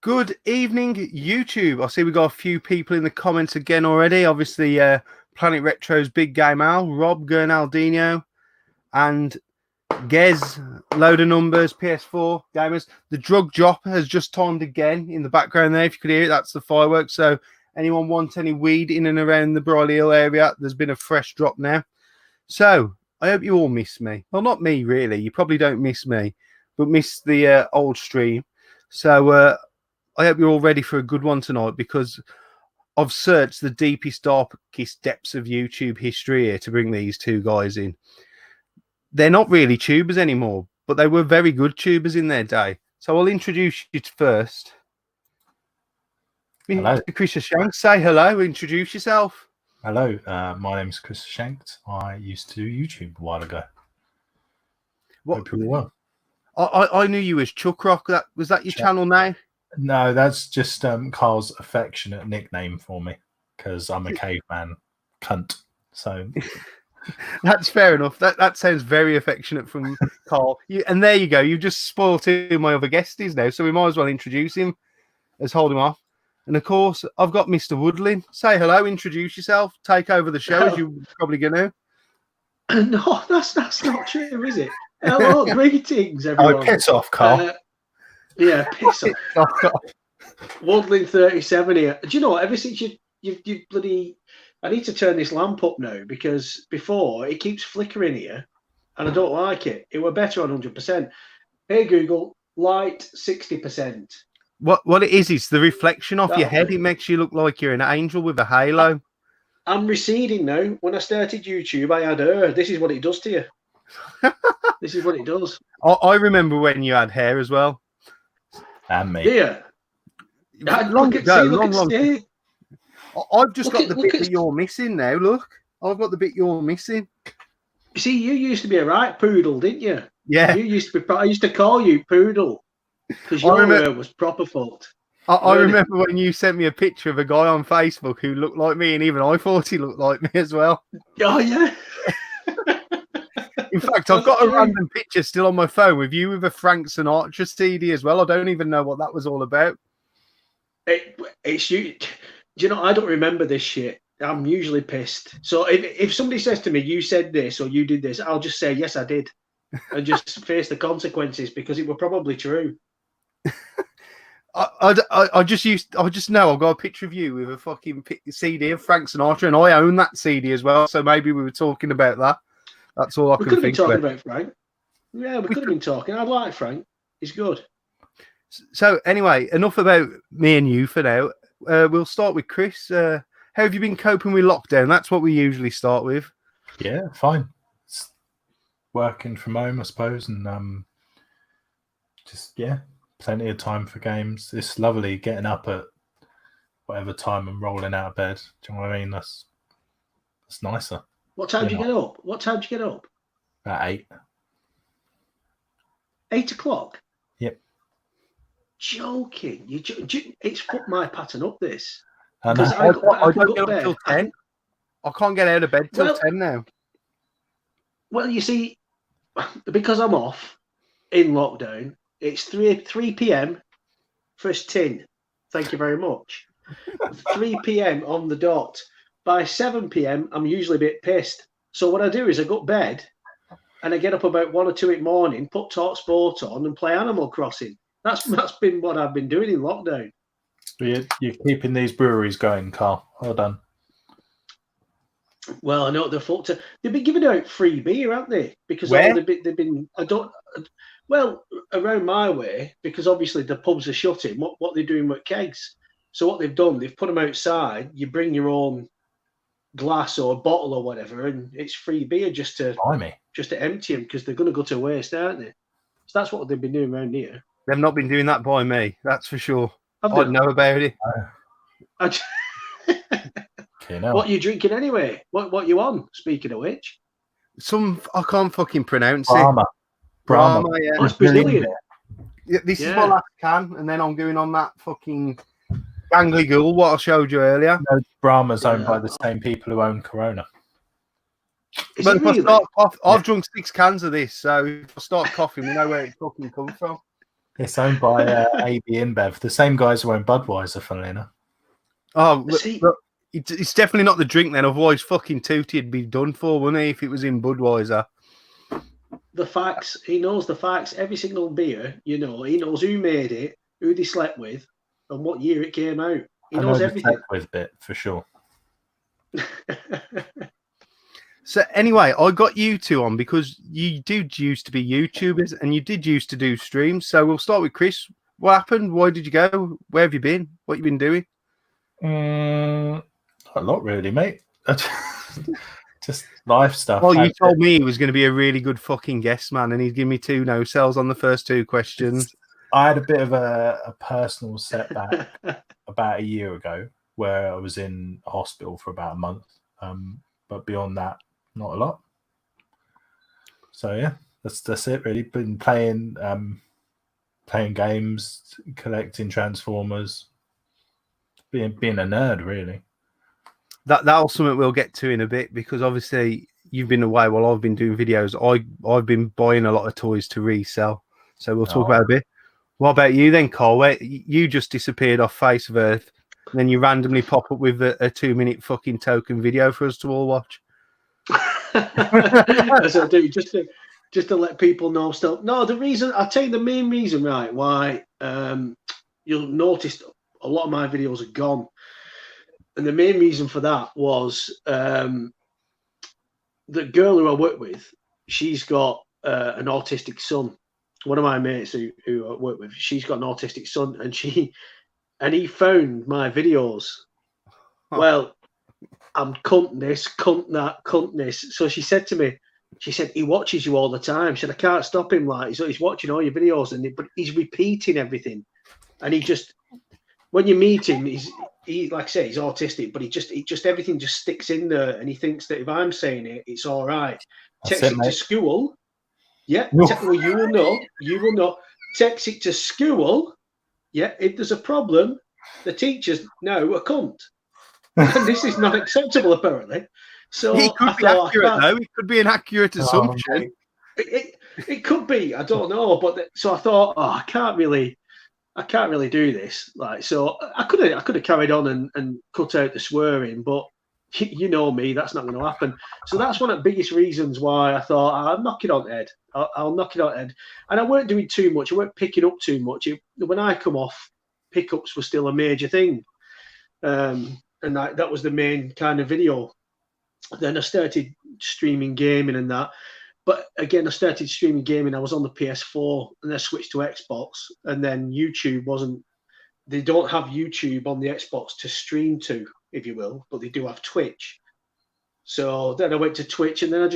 Good evening, YouTube. I see we got a few people in the comments again already. Obviously, Planet Retro's Big Game Al, Rob Gernaldinho, and Gez, load of numbers, PS4 gamers. The drug drop has just timed again in the background there. If you could hear it, that's the fireworks. So anyone want any weed in and around the Briley Hill area, there's been a fresh drop now. So I hope you all miss me. Well, not me, really. You probably don't miss me, but miss the old stream. So I hope you're all ready for a good one tonight, because I've searched the deepest, darkest depths of YouTube history here to bring these two guys in. They're not really tubers anymore, but they were very good tubers in their day. So I'll introduce you first. Hello. Chris Ashankt, say hello, introduce yourself. Hello, my name is Chris Ashankt. I used to do YouTube a while ago. Hope you're well. I knew you as Chuck Rock. Was that your channel now? No, that's just Carl's affectionate nickname for me, because I'm a caveman cunt. So that's fair enough. That sounds very affectionate from Carl. And there you go. You've just spoiled two of my other guesties now, so we might as well introduce him as hold him off. And of course, I've got Mr. Woodlin. Say hello, introduce yourself, take over the show, as you're probably going to. No, that's not true, is it? Hello, greetings, everyone. Oh, piss off, Carl. Yeah, piss off. Woodlin37 here. Do you know what? Ever since you bloody... I need to turn this lamp up now, because before it keeps flickering here and I don't like it. It were better on 100%. Hey, Google, light 60%. What it is the reflection off your head. It makes you look like you're an angel with a halo. I'm receding now. When I started YouTube, I had hair. This is what it does to you. This is what it does. I remember when you had hair as well. And me. Yeah. Long ago. I've just got the bit that you're missing now. Look, I've got the bit you're missing. You see, you used to be a right poodle, didn't you? Yeah. You used to be. I used to call you Poodle because your hair was proper fucked. I remember when you sent me a picture of a guy on Facebook who looked like me, and even I thought he looked like me as well. Oh yeah. In fact, I've got a random picture still on my phone with you with a Frank Sinatra CD as well. I don't even know what that was all about. It's you. Do you know, I don't remember this shit. I'm usually pissed. So if somebody says to me, you said this or you did this, I'll just say, yes, I did. And just face the consequences, because it were probably true. I just know I've got a picture of you with a fucking CD of Frank Sinatra, and I own that CD as well. So maybe we were talking about that. That's all I can think about. We could have been talking about Frank. Yeah, we could have been talking. I like Frank. He's good. So anyway, enough about me and you for now. We'll start with Chris. How have you been coping with lockdown? That's what we usually start with. Yeah, fine. It's working from home, I suppose, and just plenty of time for games. It's lovely getting up at whatever time and rolling out of bed. Do you know what I mean? That's nicer. What time do you get up? What time do you get up? At 8. 8 o'clock? Yep. Joking. It's fucked my pattern up, this. I don't get up till 10. I can't get out of bed till 10 now. Well, you see, because I'm off in lockdown, it's 3 p.m. first tin. Thank you very much. 3 p.m. on the dot. By 7 p.m., I'm usually a bit pissed. So what I do is I go to bed and I get up about 1 or 2 in the morning, put Talk Sport on and play Animal Crossing. That's been what I've been doing in lockdown. You're keeping these breweries going, Carl. Well done. Well, I know they've been giving out free beer, haven't they? Because they've been. Well, around my way, because obviously the pubs are shutting. What they're doing with kegs. So what they've done, they've put them outside. You bring your own glass or bottle or whatever, and it's free beer just to empty them, because they're going to go to waste, aren't they? So that's what they've been doing around here. They've not been doing that by me, that's for sure. I know about it. What are you drinking anyway? What you on? Speaking of which, I can't fucking pronounce Brahma. it. Brahma, yeah. Oh, it's Brazilian. Yeah, this is my last can, and then I'm going on that fucking Gangly Ghoul, what I showed you earlier. No, Brahma's owned by the same people who own Corona. But if I've drunk 6 cans of this, so if I start coughing, we know where it fucking comes from. It's owned by AB InBev, the same guys who own Budweiser, funnily enough. Oh, See- look, it's definitely not the drink then. Otherwise, fucking Tooty'd be done for, wouldn't he, if it was in Budweiser? The facts. He knows the facts. Every single beer, he knows who made it, who they slept with, and what year it came out. He I knows know everything. the with bit for sure. So anyway, I got you two on because you did used to be YouTubers and you did used to do streams. So we'll start with Chris. What happened? Why did you go? Where have you been? What have you been doing? Not a lot, really, mate. Just life stuff. Well, you told me he was going to be a really good fucking guest, man, and he'd give me 2 no-sells on the first 2 questions. I had a bit of a personal setback about a year ago where I was in hospital for about a month. But beyond that, not a lot. So yeah, that's it really. Been playing games, collecting Transformers, being a nerd really. That's something we'll get to in a bit because obviously you've been away while I've been doing videos. I've been buying a lot of toys to resell. So we'll talk about it a bit. What about you then, Cole? Where you just disappeared off face of Earth, and then you randomly pop up with a 2-minute fucking token video for us to all watch. As I do, just to let people know stuff. No, the reason I'll tell you the main reason, right? Why you'll notice a lot of my videos are gone, and the main reason for that was the girl who I work with. She's got an autistic son. One of my mates who I work with, she's got an autistic son, and he found my videos. Well, I'm cunt this, cunt that, cunt this. So she said to me, he watches you all the time. She said, I can't stop him. Like, so he's watching all your videos, but he's repeating everything. And he just, when you meet him, he like I say, he's autistic, but he just everything just sticks in there, and he thinks that if I'm saying it, it's all right. Takes it to school. Yeah, well, you will know. Takes it to school. Yeah, if there's a problem, the teachers know a cunt. And this is not acceptable, apparently. So it could be accurate, though. It could be an accurate assumption. It could be. I don't know, but so I thought, I can't really do this. Like, so I could have carried on and cut out the swearing, but you know me, that's not going to happen. So that's one of the biggest reasons why I thought I'll knock it on the head. I'll knock it on the head. And I weren't doing too much. I weren't picking up too much. When I come off, pickups were still a major thing. And that was the main kind of video. Then I started streaming gaming and that. But again, I started streaming gaming. I was on the PS4 and then I switched to Xbox. And then YouTube wasn't. They don't have YouTube on the Xbox to stream to, if you will, but they do have Twitch. So then I went to Twitch, and then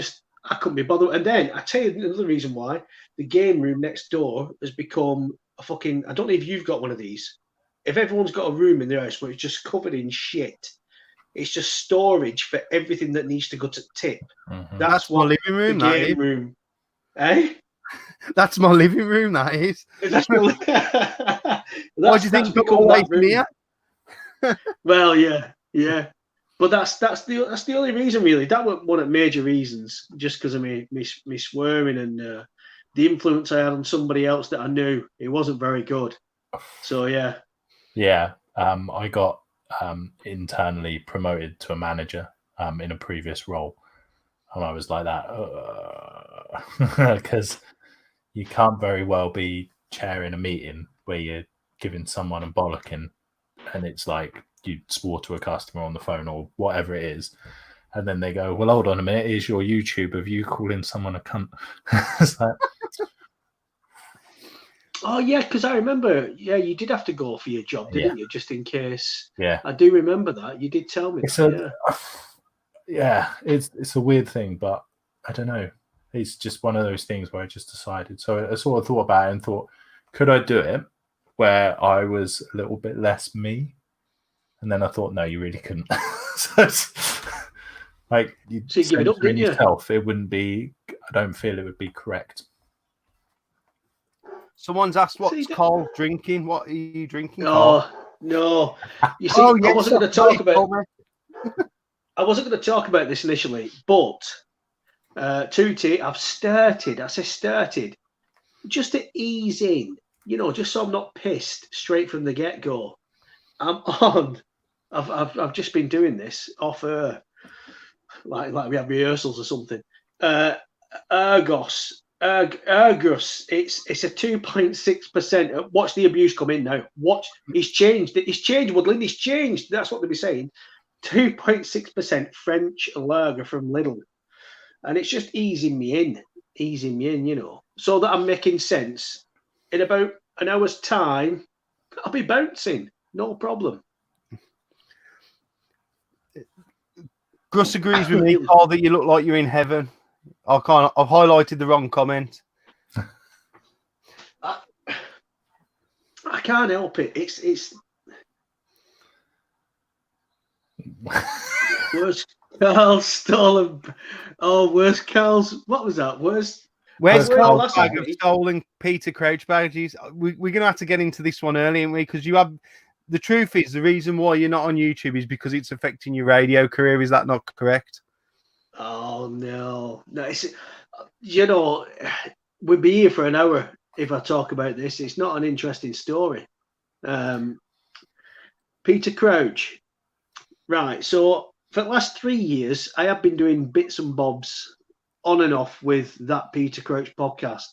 I couldn't be bothered. And then I tell you another reason why: the game room next door has become a fucking. I don't know if you've got one of these. If everyone's got a room in their house where it's just covered in shit, it's just storage for everything that needs to go to tip. Mm-hmm. That's my living room. The game room, eh? That's my living room. That is. Why do you think you've got away from here? Well, yeah. But that's the only reason, really. That was one of the major reasons, just because of me swearing and the influence I had on somebody else that I knew. It wasn't very good. So yeah. Yeah, I got internally promoted to a manager in a previous role, and I was like that because you can't very well be chairing a meeting where you're giving someone a bollocking, and it's like you swore to a customer on the phone or whatever it is, and then they go, well, hold on a minute, here's your YouTube of you calling someone a cunt. It's like, oh yeah, because I remember, you did have to go for your job, didn't you? Just in case. Yeah, I do remember that. You did tell me. It's a weird thing, but I don't know. It's just one of those things where I just decided. So I sort of thought about it and thought, could I do it where I was a little bit less me? And then I thought, no, you really couldn't. So it's like you give it up, didn't you? Yourself, it wouldn't be. I don't feel it would be correct. Someone's asked what's Carl drinking. What are you drinking? Oh, Carl? No. You see, I wasn't going to talk about. I wasn't going to talk about this initially, but Tootie, I've started. I say started just to ease in just so I'm not pissed straight from the get go, I'm on. I've just been doing this off like we have rehearsals or something. Argos. It's a 2.6%. Watch the abuse come in now. Watch. He's changed. He's changed, Woodland. He's changed. That's what they'll be saying. 2.6% French lager from Lidl. And it's just easing me in, so that I'm making sense. In about an hour's time, I'll be bouncing. No problem. Gus agrees with me, Carl, that you look like you're in heaven. I've highlighted the wrong comment. I can't help it. It's Where's Carl stolen? Oh, where's Carl's? What was that? Where's Carl's that's bag of stolen Peter Crouch badges? We're going to have to get into this one early, aren't we? Because you have. The truth is, the reason why you're not on YouTube is because it's affecting your radio career. Is that not correct? Oh no! It's, we'd be here for an hour if I talk about this. It's not an interesting story. Peter Crouch, right? So for the last 3 years, I have been doing bits and bobs on and off with that Peter Crouch podcast.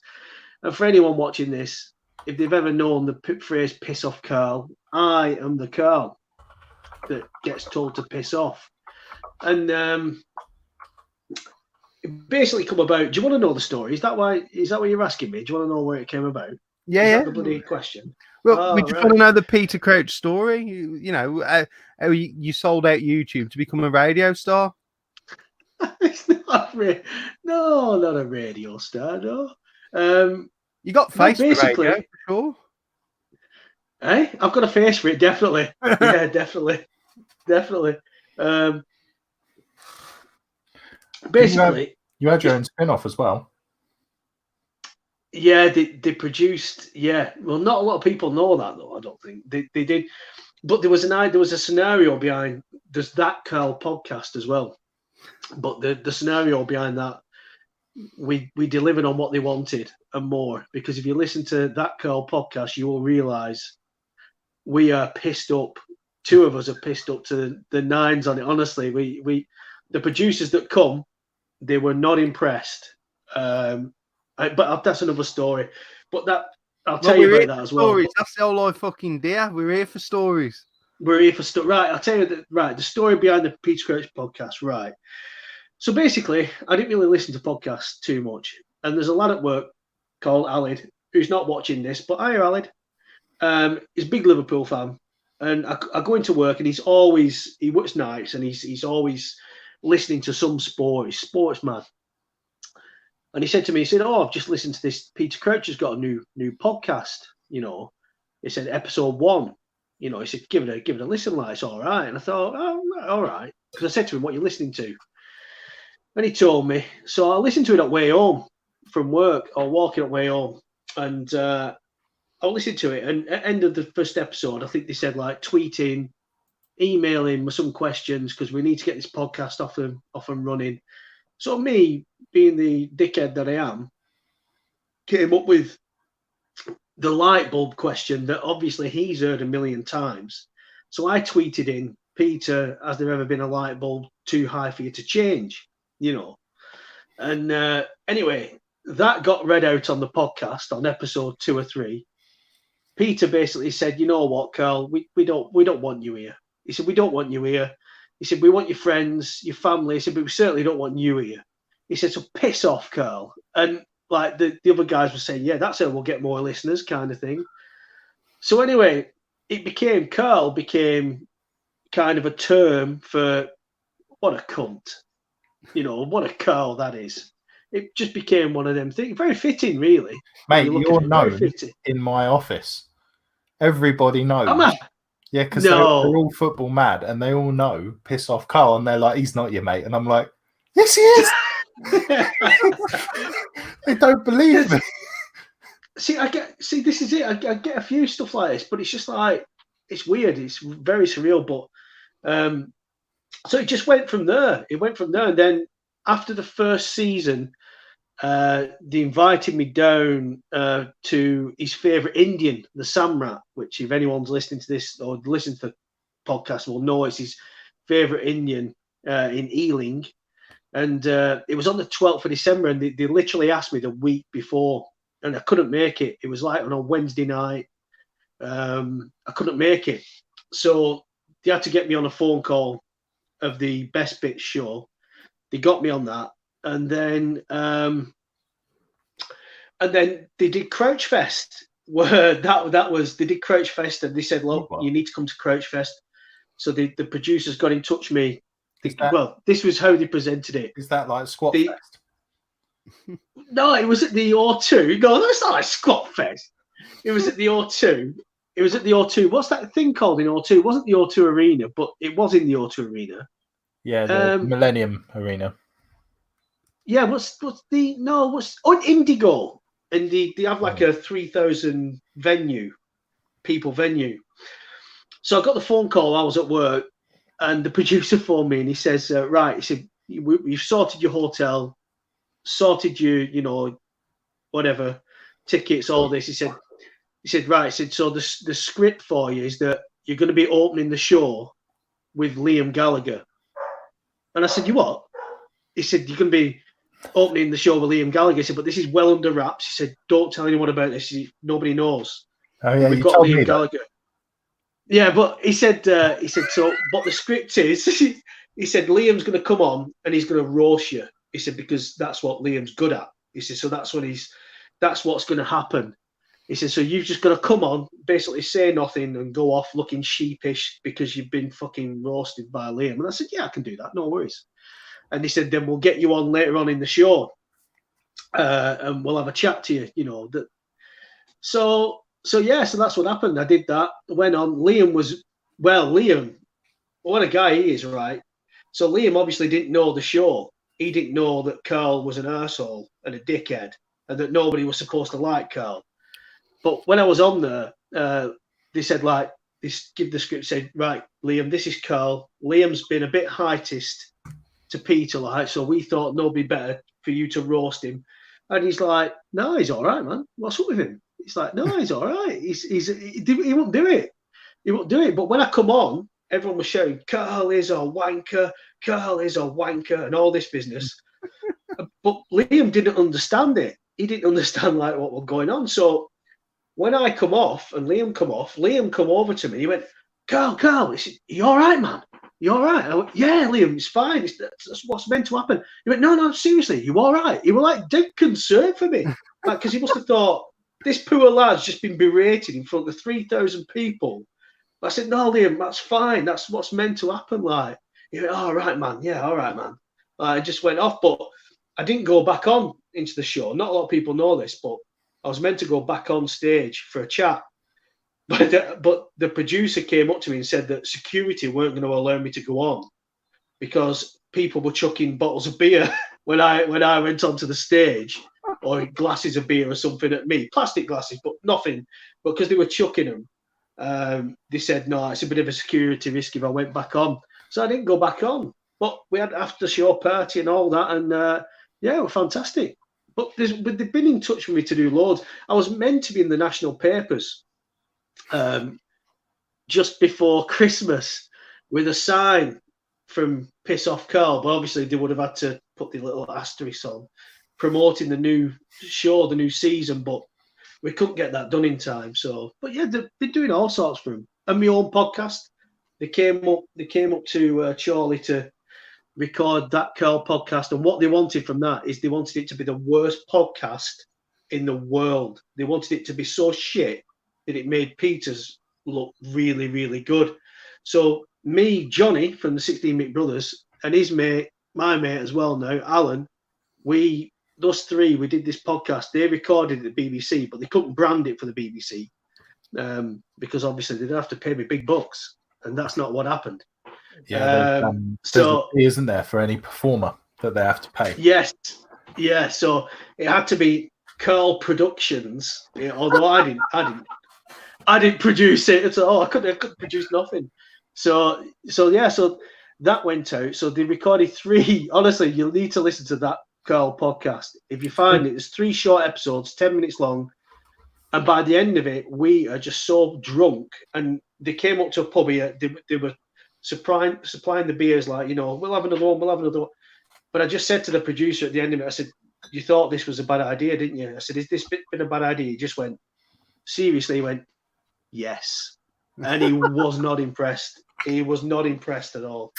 And for anyone watching this, if they've ever known the phrase "piss off, Carl," I am the Carl that gets told to piss off. And it basically come about. Do you want to know the story? Is that what you're asking me? Do you want to know where it came about? Yeah, Is yeah. that the bloody question? Well, we just want to know the Peter Crouch story. How you sold out YouTube to become a radio star. It's not not a radio star, no. You got face for radio, for sure. Hey, I've got a face for it, definitely. Yeah, definitely. Basically, you had your own spin-off as well. Yeah, they produced. Yeah, well, not a lot of people know that though. I don't think they did, but there was a scenario behind. There's that Carl podcast as well, but the scenario behind that, we delivered on what they wanted and more, because if you listen to that Carl podcast, you will realise we are pissed up. Two of us are pissed up to the nines on it. Honestly, we the producers that come, they were not impressed. But that's another story. But I'll tell you about that as well. Stories. That's the whole life fucking dear. We're here for stories. We're here for stories. Right, I'll tell you the story behind the Peter Crouch podcast. Right. So basically, I didn't really listen to podcasts too much. And there's a lad at work called Alid, who's not watching this, but hi, Alid. He's a big Liverpool fan. And I go into work and he works nights and he's always listening to some sport. He's sportsman. And he said to me, "Oh, I've just listened to this. Peter Crouch has got a new podcast. He said episode 1. He said give it a listen, like it's all right." And I thought, "Oh, all right," because I said to him, "What are you listening to?" And he told me. So I listened to it on way home from work or walking on way home, and I listened to it. And at the end of the first episode, I think they said like tweeting, emailing with some questions because we need to get this podcast off and running. So me, being the dickhead that I am, came up with the light bulb question that obviously he's heard a million times. So I tweeted in, "Peter, has there ever been a light bulb too high for you to change?" And anyway, that got read out on the podcast on episode 2 or 3. Peter basically said, "You know what, Carl, we don't want you here." He said, "We don't want you here." He said, "We want your friends, your family." He said, "But we certainly don't want you here." He said, "So piss off, Carl." And like the other guys were saying, "Yeah, that's how we'll get more listeners," kind of thing. So anyway, Carl became kind of a term for what a cunt. What a Carl that is. It just became one of them things. Very fitting, really. Mate, you're known in my office. Everybody knows. Yeah, because they're all football mad and they all know piss off Carl, and they're like, "He's not your mate." And I'm like, "Yes, he is." They don't believe me. This is it. I get a few stuff like this, but it's just like, it's weird. It's very surreal. But so it just went from there. And then after the first season, they invited me down to his favourite Indian, the Samrat, which if anyone's listening to this or listened to the podcast will know it's his favourite Indian in Ealing. And it was on the 12th of December, and they literally asked me the week before, and I couldn't make it. It was like on a Wednesday night. I couldn't make it. So they had to get me on a phone call of the Best Bits show. They got me on that. And then they did Crouch Fest, where they did Crouch Fest, and they said, look, you need to come to Crouch Fest. So the producers got in touch with me. This was how they presented it. Is that like Squat Fest? No, it was at the O2. No, that's not like Squat Fest. It was at the O2. It was at the O2. What's that thing called in O2? It wasn't the O2 Arena, but it was in the O2 Arena. Yeah, the Millennium Arena. Yeah, what's Indigo? And they have like a 3,000 people venue. So I got the phone call. I was at work, and the producer phoned me, and he says, right, he said, you've sorted your hotel, sorted your, whatever, tickets, all this. He said, right, he said, so the script for you is that you're going to be opening the show with Liam Gallagher. And I said, you what? He said, you're going to be opening the show with Liam Gallagher. He said, but this is well under wraps. He said, don't tell anyone about this. Nobody knows. Oh, yeah, we've got Liam Gallagher. Yeah, but he said, so what the script is, he said, Liam's going to come on and he's going to roast you. He said, because that's what Liam's good at. He said, so that's what's going to happen. He said, so you've just got to come on, basically say nothing and go off looking sheepish because you've been fucking roasted by Liam. And I said, yeah, I can do that. No worries. And he said, then we'll get you on later on in the show and we'll have a chat to you, So that's what happened. I did that. Went on. Liam, what a guy he is, right? So Liam obviously didn't know the show. He didn't know that Carl was an arsehole and a dickhead and that nobody was supposed to like Carl. But when I was on there, they said, give the script, said, right, Liam, this is Carl. Liam's been a bit heightist to Peter, so we thought nobody better for you to roast him. And he's like, no, he's all right, man. What's up with him? He's like, no, he's all right. He won't do it. He won't do it. But when I come on, everyone was shouting, Carl is a wanker. Carl is a wanker and all this business. But Liam didn't understand it. He didn't understand what was going on. So when I come off and Liam come over to me. He went, Carl, you all right, man? You all right? I went, yeah, Liam, it's fine. That's what's meant to happen. He went, no, seriously, you all right? He was dead concerned for me. Because he must have thought, this poor lad's just been berated in front of 3,000 people. I said, no, Liam, that's fine. That's what's meant to happen. He went, all right, man. Yeah, all right, man. I just went off, but I didn't go back on into the show. Not a lot of people know this, but I was meant to go back on stage for a chat. But the producer came up to me and said that security weren't going to allow me to go on because people were chucking bottles of beer when I went onto the stage. Or glasses of beer or something at me, plastic glasses, but nothing. But because they were chucking them, they said, no, it's a bit of a security risk if I went back on. So I didn't go back on. But we had after show party and all that, and it was fantastic. But they've been in touch with me to do loads. I was meant to be in the national papers just before Christmas with a sign from Piss Off Carl, but obviously they would have had to put the little asterisk on, promoting the new show, the new season, but we couldn't get that done in time. So, but yeah, they've been doing all sorts for him. And my own podcast, they came up to Charlie to record that Carl podcast, and what they wanted from that is they wanted it to be the worst podcast in the world. They wanted it to be so shit that it made Peter's look really, really good. So me, Johnny from the 16 Mick Brothers, and his mate, my mate as well now, Alan, those three, we did this podcast. They recorded it at the BBC, but they couldn't brand it for the BBC because obviously they'd have to pay me big bucks, and that's not what happened. Yeah, so isn't there for any performer that they have to pay? Yes, yeah. So it had to be Carl Productions, although I didn't produce it at all. I couldn't produce nothing. So that went out. So they recorded 3. Honestly, you'll need to listen to that Carl podcast. If you find it, there's 3 short episodes, 10 minutes long. And by the end of it, we are just so drunk. And they came up to a pub here. They were supplying the beers, like, we'll have another one, we'll have another one. But I just said to the producer at the end of it, I said, you thought this was a bad idea, didn't you? I said, is this been a bad idea? He just went, seriously, he went, yes. And he was not impressed. He was not impressed at all.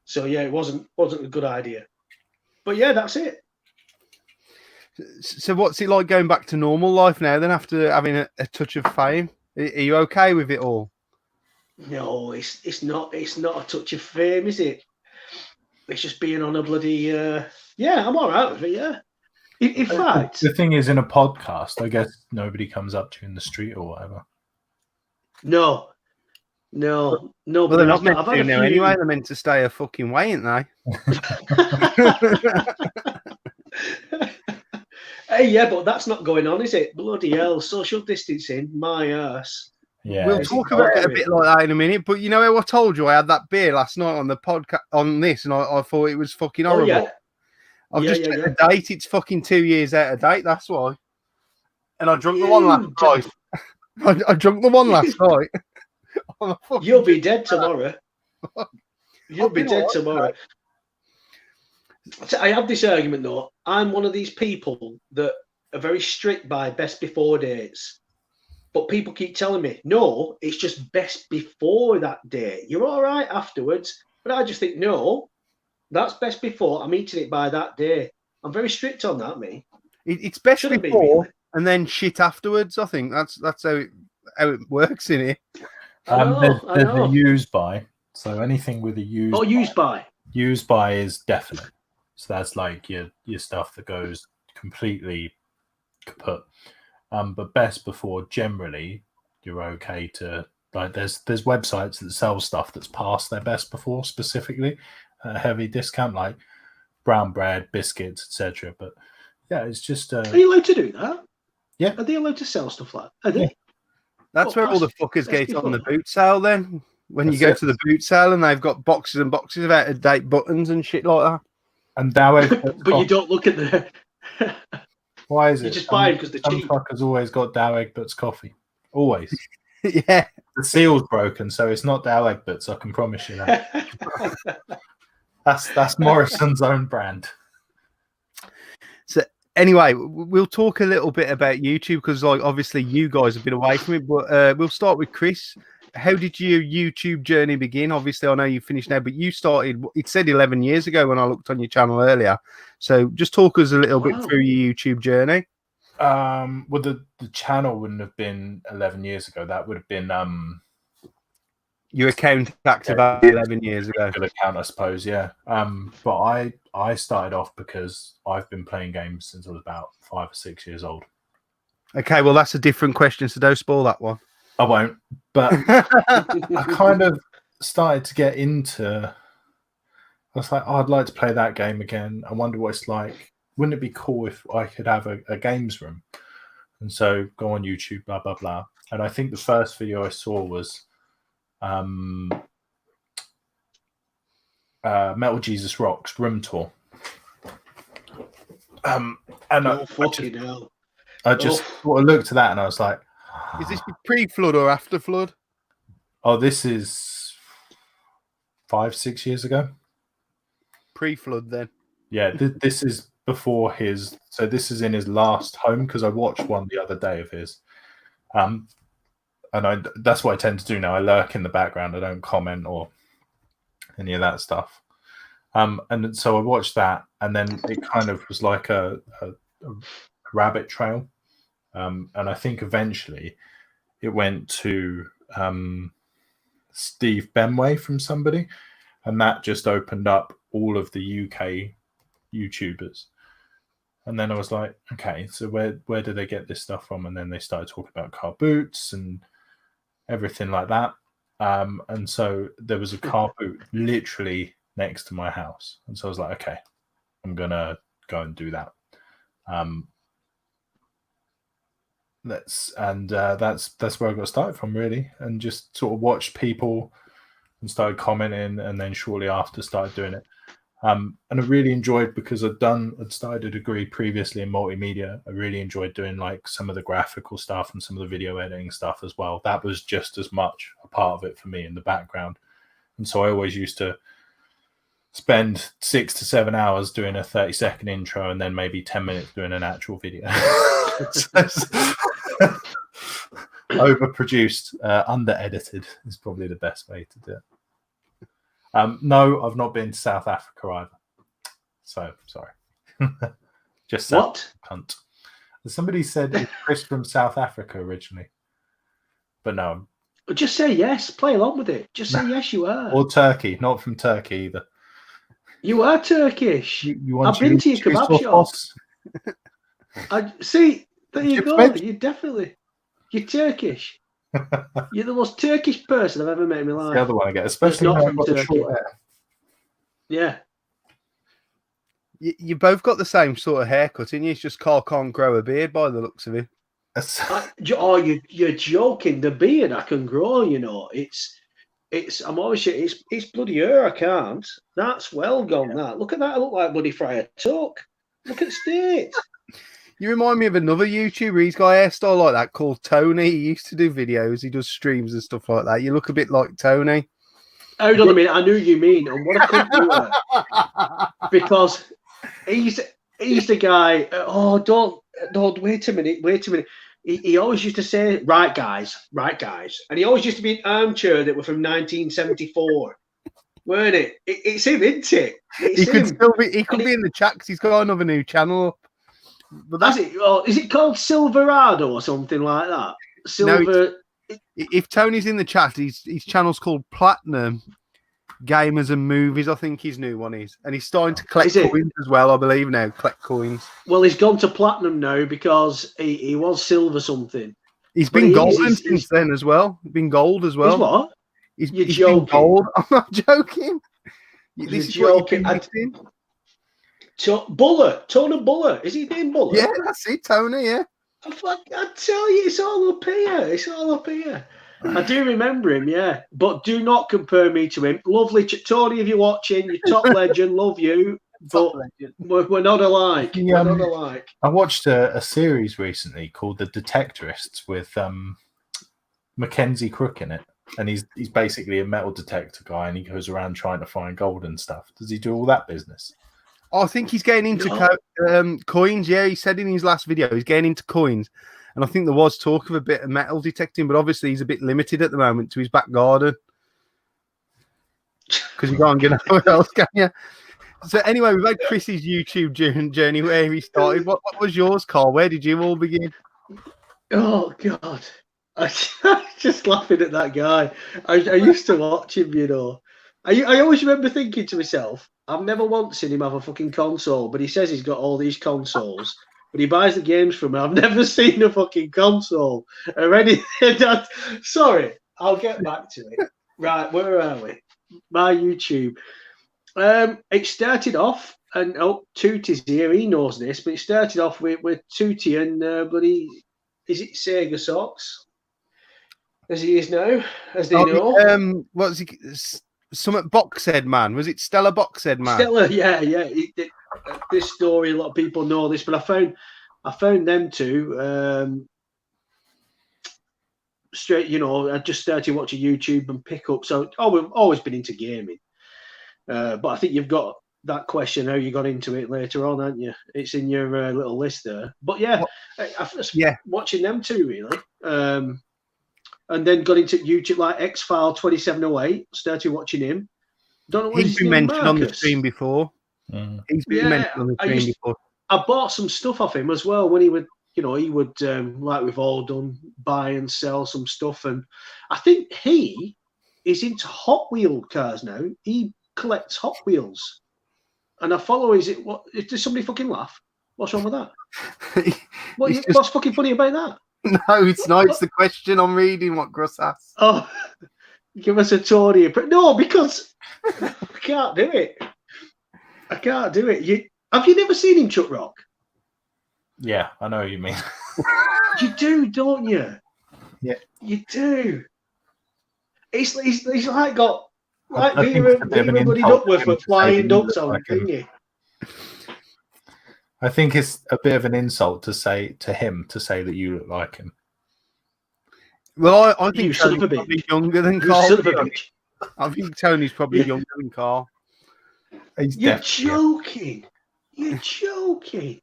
So, yeah, it wasn't a good idea. But, yeah, that's it. So what's it like going back to normal life now then after having a touch of fame? Are you okay with it all? No, it's not a touch of fame, is it? It's just being on a bloody I'm all right with it, yeah. In fact, the thing is, in a podcast, I guess nobody comes up to you in the street or whatever. No. Well, they're not meant to now anyway. They're meant to stay a fucking way, ain't they? Hey, yeah, but that's not going on, is it? Bloody hell, social distancing, my ass. Yeah, we'll talk about it a bit like that in a minute. But you know how I told you I had that beer last night on the podcast on this, and I thought it was fucking horrible. Oh, yeah. I've just checked the date. It's fucking 2 years out of date. That's why. And I drunk the one last night. I drunk the one last night. You'll be dead tomorrow. You'll be dead tomorrow. I have this argument though. I'm one of these people that are very strict by best before dates. But people keep telling me, no, it's just best before that date. You're all right afterwards. But I just think, no, that's best before. I'm eating it by that day. I'm very strict on that, me. It's best before really. And then shit afterwards. I think that's how it works in it. There's a use by. So anything with a use. Oh, use by. Use by is definite. So that's like your stuff that goes completely kaput. But best before, generally, you're okay to like. There's websites that sell stuff that's past their best before, specifically a heavy discount, like brown bread, biscuits, etc. But yeah, it's just. Are you allowed to do that? Yeah. Are they allowed to sell stuff like that? Are they? Yeah. That's where all the fuckers get on the boot sale then. When you go to the boot sale and they've got boxes and boxes of out-of-date buttons and shit like that. And Dow but you don't look at the. Why is it? You just buy it because they're cheap. Some fuckers always got Dow Egberts coffee. Always. Yeah. The seal's broken, so it's not Dow Egberts. I can promise you that. That's Morrison's own brand. So anyway, we'll talk a little bit about YouTube because, like, obviously you guys have been away from it. But we'll start with Chris. How did your YouTube journey begin? Obviously, I know you finished now, but you started, it said 11 years ago when I looked on your channel earlier. So just talk us a little bit through your YouTube journey. Well, the channel wouldn't have been 11 years ago. That would have been... your account activated 11 years ago. Good account, I suppose, yeah. But I started off because I've been playing games since I was about 5 or 6 years old. Okay, well, that's a different question, so don't spoil that one. I won't, but I kind of started to get into. I was like, I'd like to play that game again. I wonder what it's like. Wouldn't it be cool if I could have a games room? And so go on YouTube, blah blah blah. And I think the first video I saw was Metal Jesus Rocks Room Tour. And I just sort of looked at that and I was like. Is this pre-flood or after flood? Oh, this is 5-6 years ago. Pre-flood, then. Yeah, this is before his. So this is in his last home because I watched one the other day of his. And that's what I tend to do now. I lurk in the background. I don't comment or any of that stuff. And so I watched that, and then it kind of was like a rabbit trail. And I think eventually it went to Steve Benway from somebody, and that just opened up all of the UK YouTubers. And then I was like, okay, so where do they get this stuff from? And then they started talking about car boots and everything like that. And so there was a car boot literally next to my house. And so I was like, okay, I'm going to go and do that. That's where I got started from, really, and just sort of watched people and started commenting, and then shortly after started doing it. And I really enjoyed, because I'd started a degree previously in multimedia. I really enjoyed doing like some of the graphical stuff and some of the video editing stuff as well. That was just as much a part of it for me in the background. And so I always used to spend 6 to 7 hours doing a 30-second intro and then maybe 10 minutes doing an actual video. Overproduced, under-edited is probably the best way to do it. No, I've not been to South Africa either. So, sorry. Just What? Cunt. Somebody said it's Chris from South Africa originally. But no. Just say yes. Play along with it. Just say yes, you are. Or Turkey. Not from Turkey either. You are Turkish. You I've been to your kebab shop. I see. There you go. You definitely. You're Turkish. You're the most Turkish person I've ever met in my life. The other one I get, especially not when from I've got the Turkey. short hair. Yeah. You both got the same sort of haircut, and you just Carl can't grow a beard by the looks of it. You're joking. The beard I can grow, you know. I'm always it's bloody hair. I can't. That's well gone. That look at that. I look like bloody Friar Tuck. Look at the state. You remind me of another YouTuber. He's got a hairstyle like that called Tony. He used to do videos. He does streams and stuff like that. You look a bit like Tony. Hold on a minute. I knew you mean. And what I couldn't do it because he's the guy. Oh, don't. Wait a minute. He always used to say, right, guys. And he always used to be an armchair that were from 1974. Weren't it? It's him, isn't it? He could be in the chat because he's got another new channel up. But that's it. Well, is it called Silverado or something like that? No, if Tony's in the chat, his channel's called Platinum Gamers and Movies. I think his new one is, and he's starting to collect coins as well. I believe now, collect coins. Well, he's gone to platinum now because he was silver something. He's been golden since then as well. Been gold as well. He's what? You're joking. Been gold. I'm not joking. You're joking. Tony Buller. Is he named Buller? Yeah, that's it, Tony, yeah. I tell you, it's all up here. I do remember him, yeah. But do not compare me to him. Lovely Tony, if you're watching, you're top legend, love you. But we're not alike. We're not alike. I watched a series recently called The Detectorists with Mackenzie Crook in it. And he's basically a metal detector guy, and he goes around trying to find gold and stuff. Does he do all that business? I think he's getting into coins. Yeah, he said in his last video he's getting into coins, and I think there was talk of a bit of metal detecting, but obviously he's a bit limited at the moment to his back garden because you can't get nowhere else, can you? So anyway, we've had Chris's YouTube journey where he started. What was yours, Carl? Where did you all begin? Oh God, I just laughing at that guy. I used to watch him, you know. I always remember thinking to myself, I've never once seen him have a fucking console, but he says he's got all these consoles, but he buys the games from me. I've never seen a fucking console or anything. Sorry, I'll get back to it. Right, where are we? My YouTube. It started off, and Tootie's here, he knows this, but it started off with Tootie and bloody, is it Sega Socks? As he is now, as they know. What's he? Some Boxhead Man. Was it Stella Boxhead Man? Stella, yeah. This story, a lot of people know this, but I found them two straight. You know, I just started watching YouTube and pick up. So, we've always been into gaming, but I think you've got that question how you got into it later on, haven't you? It's in your little list there. But yeah, watching them two really. And then got into YouTube like X-File 2708. Started watching him. Don't know what he's been mentioned on the stream before. He's been mentioned on the stream before. I bought some stuff off him as well when he would, like we've all done, buy and sell some stuff. And I think he is into Hot Wheel cars now. He collects Hot Wheels. And I follow does somebody fucking laugh? What's wrong with that? What's fucking funny about that? No, it's not. It's the question I'm reading what Gruss asked. Oh, give us a Tory. No, because I can't do it. Have you never seen him, Chuck Rock? Yeah, I know what you mean. You do, don't you? Yeah. You do. He's like got Like I think it's a bit of an Vera Buddy insult Duckworth to him with to say flying that you ducks look on like him. thingy. I think it's a bit of an insult to say to him to say that you look like him. Well, I You think son of Tony's a probably bitch. younger than You Carl. son of a to be bitch. honest. I think Tony's probably Yeah. younger than Carl. He's You're definitely joking. You're joking.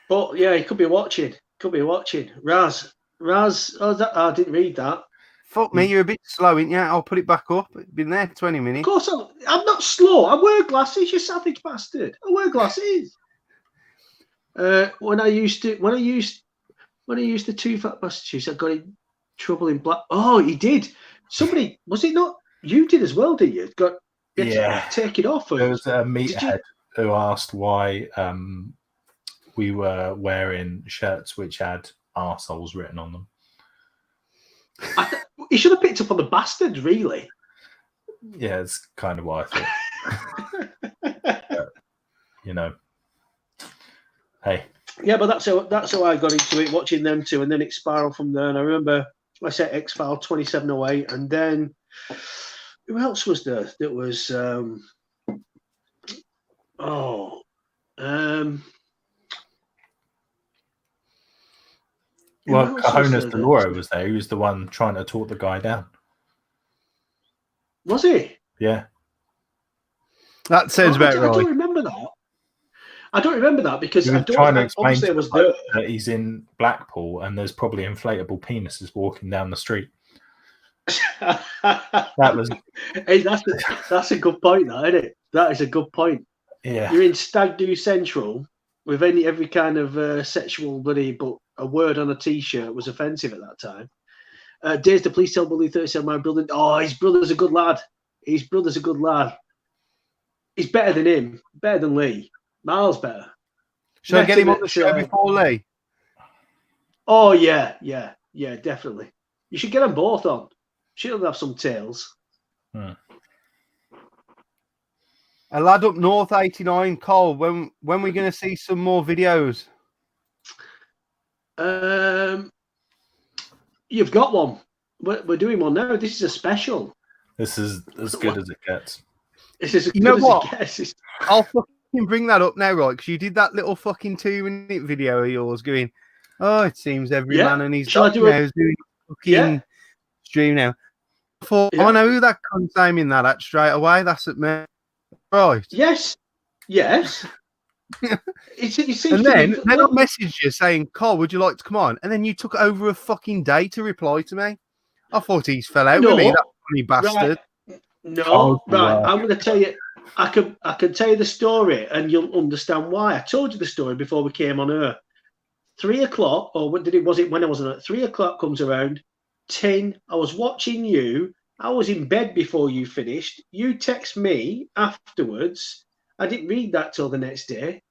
But yeah, he could be watching. Could be watching. Raz. Oh, I didn't read that. Fuck me, you're a bit slow, ain't you? I'll put it back up. It's been there 20 Of minutes. course, I'm not slow. I wear glasses, you savage bastard. I wear glasses. When I used the two fat bastards, I got in trouble in black. Oh, he did. Somebody was it not? You did as well, didn't you? You had to take it off. There was a meathead who asked why we were wearing shirts which had arseholes written on them. He should have picked up on the bastards, really. Yeah, it's kind of what I thought. But, you know, hey. Yeah, but that's how I got into it, watching them two, and then it spiraled from there. And I remember I said X-File 2708, and then who else was there? That was well, Cajonas Deloro was there. He was the one trying to talk the guy down. Was he? Yeah. That sounds about right. I don't remember that. I don't remember that because He I was don't. trying to explain Obviously, to I was the bloke there. that he's in Blackpool and there's probably inflatable penises walking down the street. That was. Hey, that's a good point, that, isn't it? That is a good point. Yeah. You're in Stag Do Central with every kind of sexual buddy, but a word on a T-shirt was offensive at that time. Days the police tell Woodlin37 my brother. Oh, his brother's a good lad. His brother's a good lad. He's better than him. Better than Lee. Miles better. Should I get him on the show before Lee? Oh yeah, definitely. You should get them both on. She'll have some tales. A lad up north 89, Cole. When we're going to see some more videos? You've got one. We're doing one now. This is a special. This is as good as it gets. This is as You good know as what? it gets. I'll fucking bring that up now, right? Because you did that little fucking 2-minute video of yours going, oh, it seems every man and his dog now is doing fucking stream now. I thought, I know who that cunt's aiming that at straight away. That's at me. Right. Yes. It seems and to then be, I messaged you saying, Carl, would you like to come on? And then you took over a fucking day to reply to me. I thought he's fell out with me, that funny bastard. Right. No, right. I'm going to tell you. I can tell you the story, and you'll understand why. I told you the story before we came on air. 3 o'clock, or when was it when I was on it? 3 o'clock comes around. 10. I was watching you. I was in bed before you finished. You text me afterwards. I didn't read that till the next day.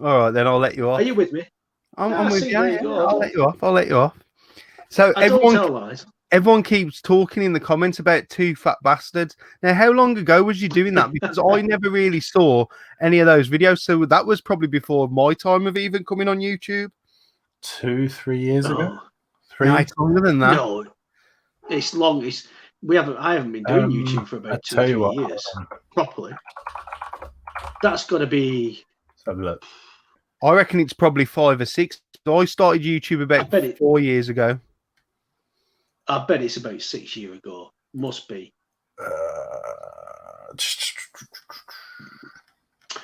All right, then I'll let you off. Are you with me? I'm with you. I'll let you off. So everyone keeps talking in the comments about two fat bastards. Now, how long ago was you doing that? Because I never really saw any of those videos. So that was probably before my time of even coming on YouTube. 2-3 years ago. 3. No, it's longer than that. No, it's long. I haven't been doing YouTube for about 2 or 3 years properly. That's got to be. Let's have a look. I reckon it's probably 5 or 6. I started YouTube about 4 years ago. I bet it's about 6 years ago. Must be.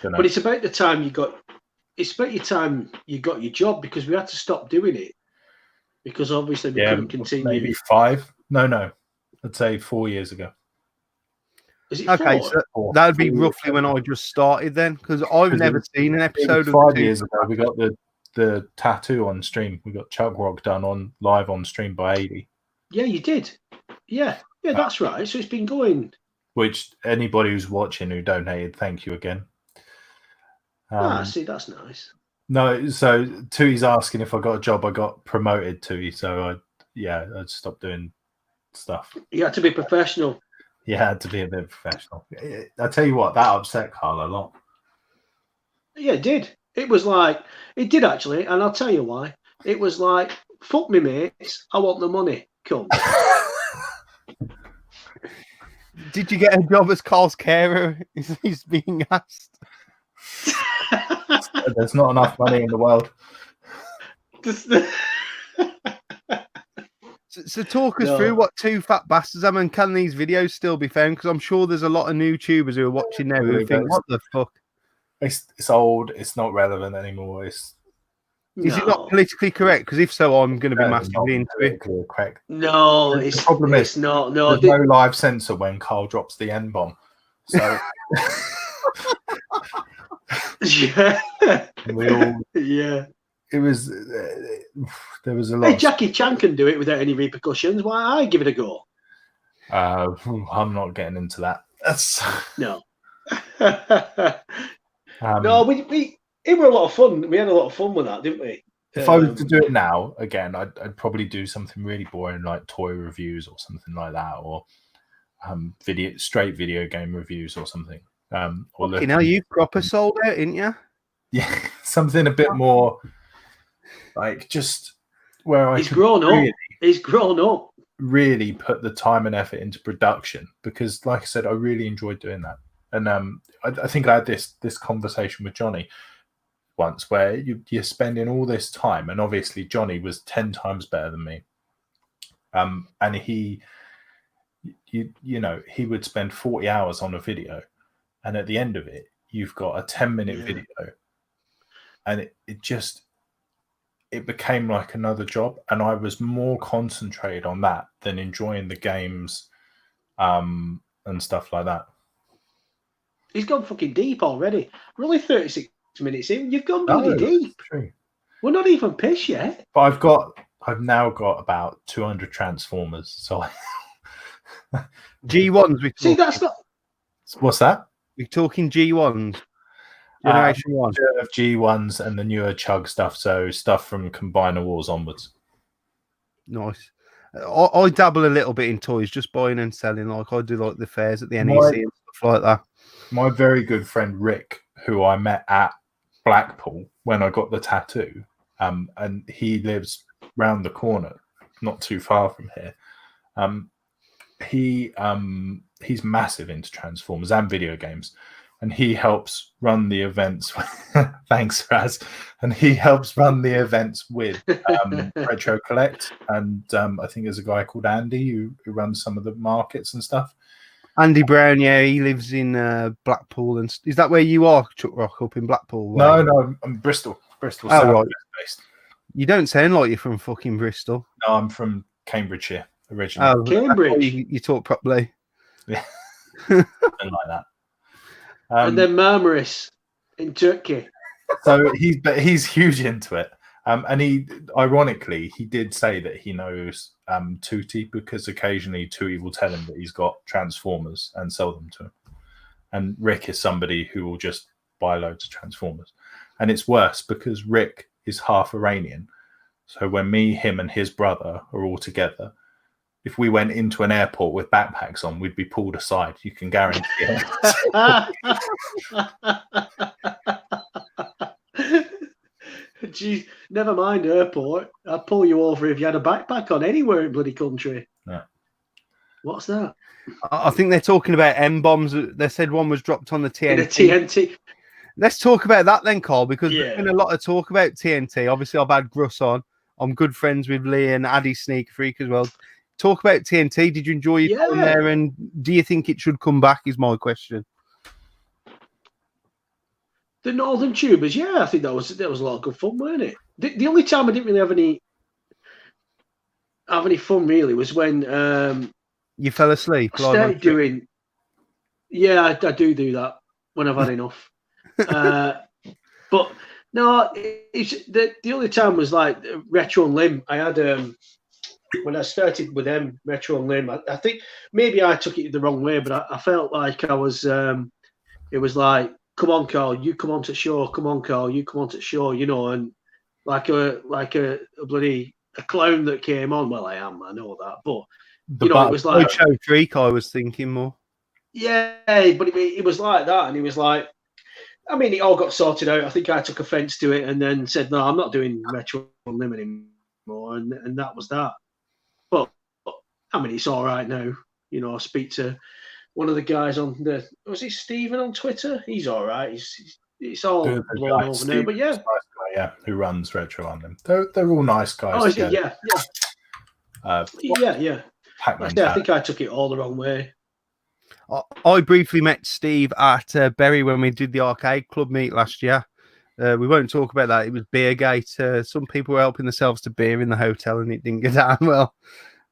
But it's about the time you got. It's about your time you got your job, because we had to stop doing it because obviously we couldn't continue. Maybe 5. No. I'd say 4 years ago. Is it okay, 4? So that would be roughly when I just started then, because I've never seen an episode of 5 years ago. We got the tattoo on stream. We got Chug Rock done live on stream by 80. Yeah, you did. Yeah, that's right. So it's been going. Which anybody who's watching who donated, thank you again. See, that's nice. No, so Tui's asking if I got a job. I got promoted, Tui. So I stopped doing stuff. You had to be professional. You had to be a bit professional. I tell you what, that upset Carl a lot. Yeah, it did. It was like, it did actually, and I'll tell you why. It was like, fuck me, mates, I want the money. Come. Did you get a job as Carl's carer? He's being asked. There's not enough money in the world. So talk us through what Two Fat Bastards. I mean, can these videos still be found? Because I'm sure there's a lot of new tubers who are watching now who think, "What the fuck?" It's old. It's not relevant anymore. Is it not politically correct? Because if so, I'm going to be massively into it. Correct. No, The problem is not. No, there's no live censor when Carl drops the N bomb. So yeah, we all yeah. It was there was a lot. Hey, Jackie Chan can do it without any repercussions. Why I give it a go? I'm not getting into that. That's no. No, it were a lot of fun. We had a lot of fun with that, didn't we? If I was to do it now again, I'd probably do something really boring like toy reviews or something like that, or straight video game reviews or something. You know, you proper sold out, didn't you? Yeah, something a bit more like just where he's grown up. He's grown up. Really put the time and effort into production because, like I said, I really enjoyed doing that. And I think I had this conversation with Johnny once where you're spending all this time, and obviously Johnny was 10 times better than me. And he would spend 40 hours on a video, and at the end of it, you've got a 10-minute video, and it became like another job, and I was more concentrated on that than enjoying the games and stuff like that. He's gone fucking deep already. We're only 36 minutes in. You've gone really deep. True. We're not even pissed yet. But I've now got about 200 Transformers. So G1s. See, that's not. What's that? We're talking G1s. Generation 1. Of G1s and the newer Chug stuff. So stuff from Combiner Wars onwards. Nice. I dabble a little bit in toys, just buying and selling. Like I do, like the fairs at the NEC and stuff like that. My very good friend Rick, who I met at Blackpool when I got the tattoo, and he lives round the corner, not too far from here. He's massive into Transformers and video games, and he helps run the events. Thanks, Raz. And he helps run the events with Retro Collect, and I think there's a guy called Andy who runs some of the markets and stuff. Andy Brown, yeah, he lives in Blackpool, and is that where you are, Chuck Rock, up in Blackpool? No, I'm Bristol. Bristol. Oh, right. Based. You don't sound like you're from fucking Bristol. No, I'm from Cambridgeshire originally. Oh, Cambridge. You talk properly. Yeah, something like that. And then Marmaris in Turkey. So he's huge into it. And he did say that he knows Tootie because occasionally Tootie will tell him that he's got Transformers and sell them to him. And Rick is somebody who will just buy loads of Transformers. And it's worse because Rick is half Iranian. So when me, him, and his brother are all together, if we went into an airport with backpacks on, we'd be pulled aside. You can guarantee it. Jeez, never mind airport. I'd pull you over if you had a backpack on anywhere in bloody country. Yeah. What's that? I think they're talking about M-bombs. They said one was dropped on the TNT. In a TNT. Let's talk about that then, Carl, because there's been a lot of talk about TNT. Obviously, I've had Gruss on. I'm good friends with Lee and Addy Sneaker Freak as well. Talk about TNT. Did you enjoy your time there? And do you think it should come back is my question. The Northern Tubers, I think that was a lot of good fun, weren't it? The only time I didn't really have any fun really was when you fell asleep. I started doing. Yeah, I do that when I've had enough. But no, it's the only time was like Retro and Limb. I had when I started with them, Retro and Limb. I think maybe I took it the wrong way, but I felt like I was. It was like, come on, Carl, you come on to show. Come on, Carl, you come on to show. You know, and like a bloody a clown that came on. Well, I know that, but it was like show freak. I was thinking more. Yeah, but it was like that, and he was like, I mean, it all got sorted out. I think I took offence to it, and then said, "No, I'm not doing Retro and Limb anymore," and that was that. But I mean, it's all right now. I speak to one of the guys on the was it Stephen on Twitter? He's all right. It's all The blown guy, over Steve, now, but yeah. nice guy, yeah, who runs Retro on them. They're all nice guys. Oh, is it? together. Yeah. Yeah. Pac-Man I think I took it all the wrong way. I briefly met Steve at Bury when we did the arcade club meet last year. We won't talk about that. It was Beergate. Some people were helping themselves to beer in the hotel, and it didn't go down well.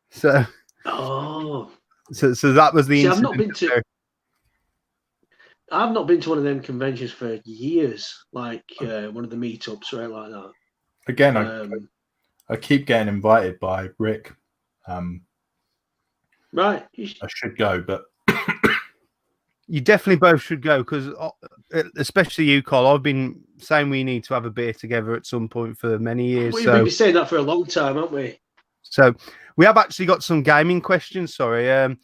So that was the See, incident. I've not been to one of them conventions for years, like one of the meetups, right, like that. Again, I keep getting invited by Rick. Right. I should go, but you definitely both should go because, especially you, Carl. I've been saying we need to have a beer together at some point for many years. We've been saying that for a long time, haven't we? So we have actually got some gaming questions. Sorry. A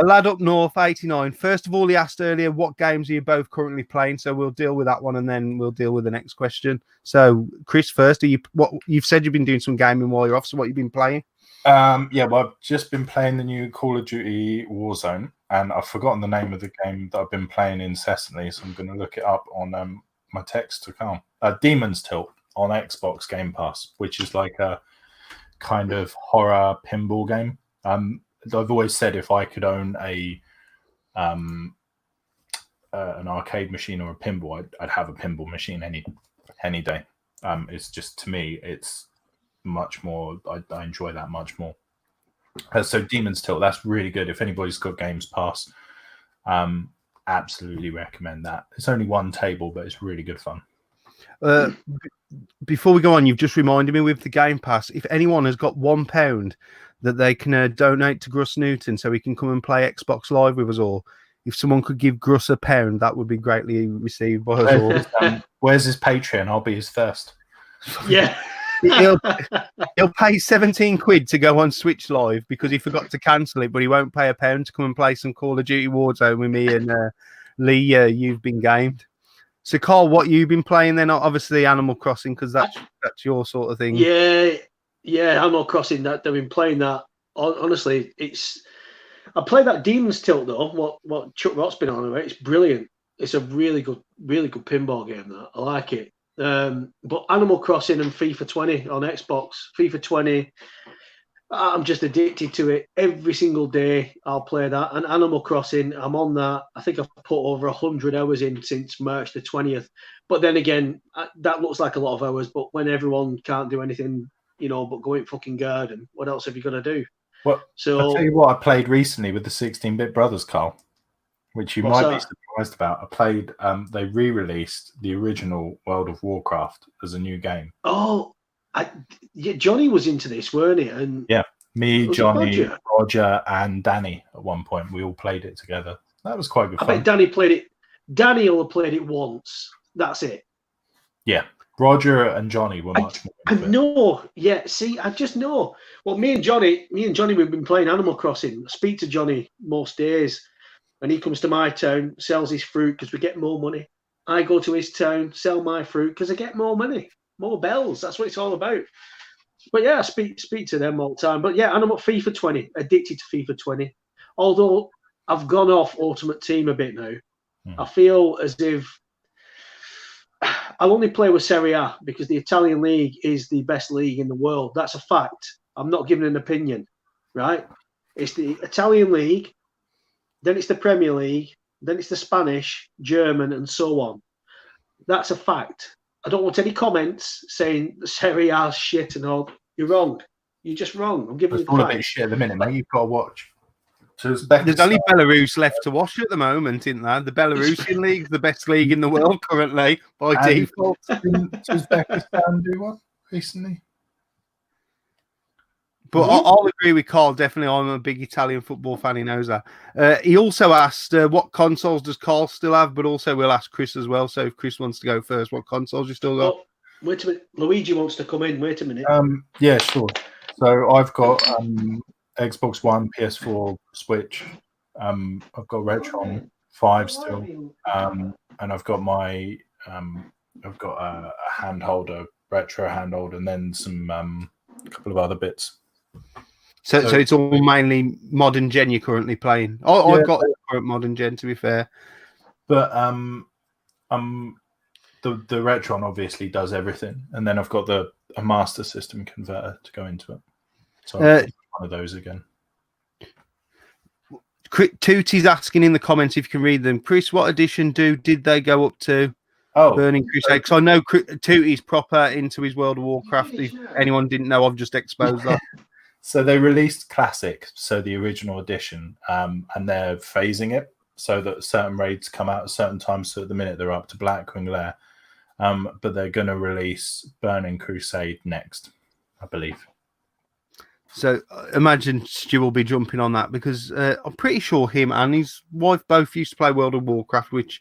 lad up north, 89. First of all, he asked earlier, what games are you both currently playing? So we'll deal with that one, and then we'll deal with the next question. So, Chris, first, you've said you've been doing some gaming while you're off. So, what you've been playing? Well, I've just been playing the new Call of Duty Warzone, and I've forgotten the name of the game that I've been playing incessantly. So I'm going to look it up on my text to come. Demon's Tilt on Xbox Game Pass, which is like a kind of horror pinball game. I've always said if I could own an arcade machine or a pinball, I'd have a pinball machine any day. It's just, to me, it's much more. I enjoy that much more. So Demon's Tilt, that's really good. If anybody's got Games Pass, absolutely recommend that. It's only one table, but it's really good fun. Before we go on, you've just reminded me with the Game Pass, if anyone has got £1 that they can donate to Gruss Newton so he can come and play Xbox Live with us all. If someone could give Gruss £1, that would be greatly received by us all. Where's his Patreon? I'll be his first. Yeah. He'll pay 17 quid to go on Switch Live because he forgot to cancel it, but he won't pay £1 to come and play some Call of Duty Warzone with me and Lee. You've been gamed. So, Carl, what you've been playing then? Obviously, Animal Crossing, because that's your sort of thing. Yeah, Animal Crossing. That they've been playing that. Honestly, I played that Demon's Tilt though. What Chuck Rott's been on about? It's brilliant. It's a really good pinball game. That I like it. But Animal Crossing and FIFA 20 on Xbox. FIFA 20. I'm just addicted to it. Every single day I'll play that. And Animal Crossing, I'm on that. I think I've put over 100 hours in since March the 20th. But then again, that looks like a lot of hours. But when everyone can't do anything, but go in fucking garden, what else have you got to do? Well, so I'll tell you what I played recently with the 16-bit brothers, Carl, which you might be surprised about. I played, they re-released the original World of Warcraft as a new game. Oh, Johnny was into this, weren't he? And yeah, me, Johnny, Roger, and Danny at one point. We all played it together. That was quite good fun. I bet Danny played it. Danny will have played it once. That's it. Yeah. Roger and Johnny were much more. I know. Yeah, see, I just know. Well, me and Johnny, we've been playing Animal Crossing. I speak to Johnny most days, and he comes to my town, sells his fruit because we get more money. I go to his town, sell my fruit because I get more money. More bells. That's what it's all about. But yeah, I speak to them all the time. But yeah, I'm at FIFA 20, addicted to FIFA 20. Although I've gone off Ultimate Team a bit now. I feel as if I'll only play with Serie A because the Italian league is the best league in the world. That's a fact. I'm not giving an opinion, right? It's the Italian league, then it's the Premier League, then it's the Spanish, German, and so on. That's a fact. I don't want any comments saying the Serie A's shit and all. You're wrong. You're just wrong. I'm giving you the facts. facts. A bit shit at the minute, mate. You've got to watch. So there's only Belarus left to watch at the moment, isn't there? The Belarusian league's the best league in the world currently by default. Does Uzbekistan do one recently? But I'll agree with Carl. Definitely, I'm a big Italian football fan. He knows that. He also asked, what consoles does Carl still have? But also, we'll ask Chris as well. So if Chris wants to go first, what consoles you still got? Oh, wait a minute. Luigi wants to come in. Wait a minute. Yeah, sure. So I've got Xbox One, PS4, Switch. I've got Retron 5 still, and I've got my I've got a hand holder, retro hand holder, and then some a couple of other bits. So it's all mainly modern gen you're currently playing. Yeah. I've got current modern gen, to be fair. But the Retron obviously does everything, and then I've got a Master System converter to go into it. So I'll one of those again. Tootie's asking in the comments if you can read them. Chris, what edition did they go up to? Burning Crusade. Because I know Tootie's proper into his World of Warcraft. If anyone didn't know, I've just exposed that. So they released Classic, so the original edition, and they're phasing it so that certain raids come out at certain times. So at the minute they're up to Blackwing Lair, but they're going to release Burning Crusade next, I believe. So imagine Stu will be jumping on that because I'm pretty sure him and his wife both used to play World of Warcraft, which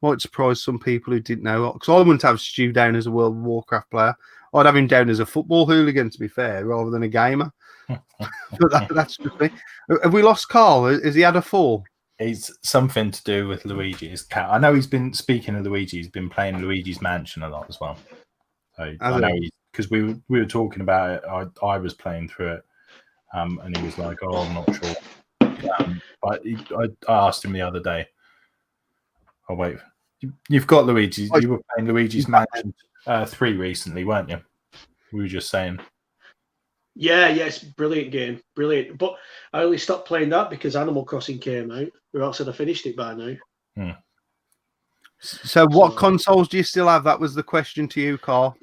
might surprise some people who didn't know. Because I wouldn't have Stu down as a World of Warcraft player. I'd have him down as a football hooligan, to be fair, rather than a gamer. But that's just me. Have we lost Carl? Has he had a fall? It's something to do with Luigi's cat. I know he's been speaking of Luigi. He's been playing Luigi's Mansion a lot as well. So I know because we were talking about it. I was playing through it, and he was like, "Oh, I'm not sure." But I asked him the other day. Oh wait, you've got Luigi. You were playing Luigi's Mansion 3 recently, weren't you? We were just saying. Yeah, it's a brilliant game, brilliant. But I only stopped playing that because Animal Crossing came out, or else I'd have finished it by now. So what consoles do you still have? That was the question to you, Carl.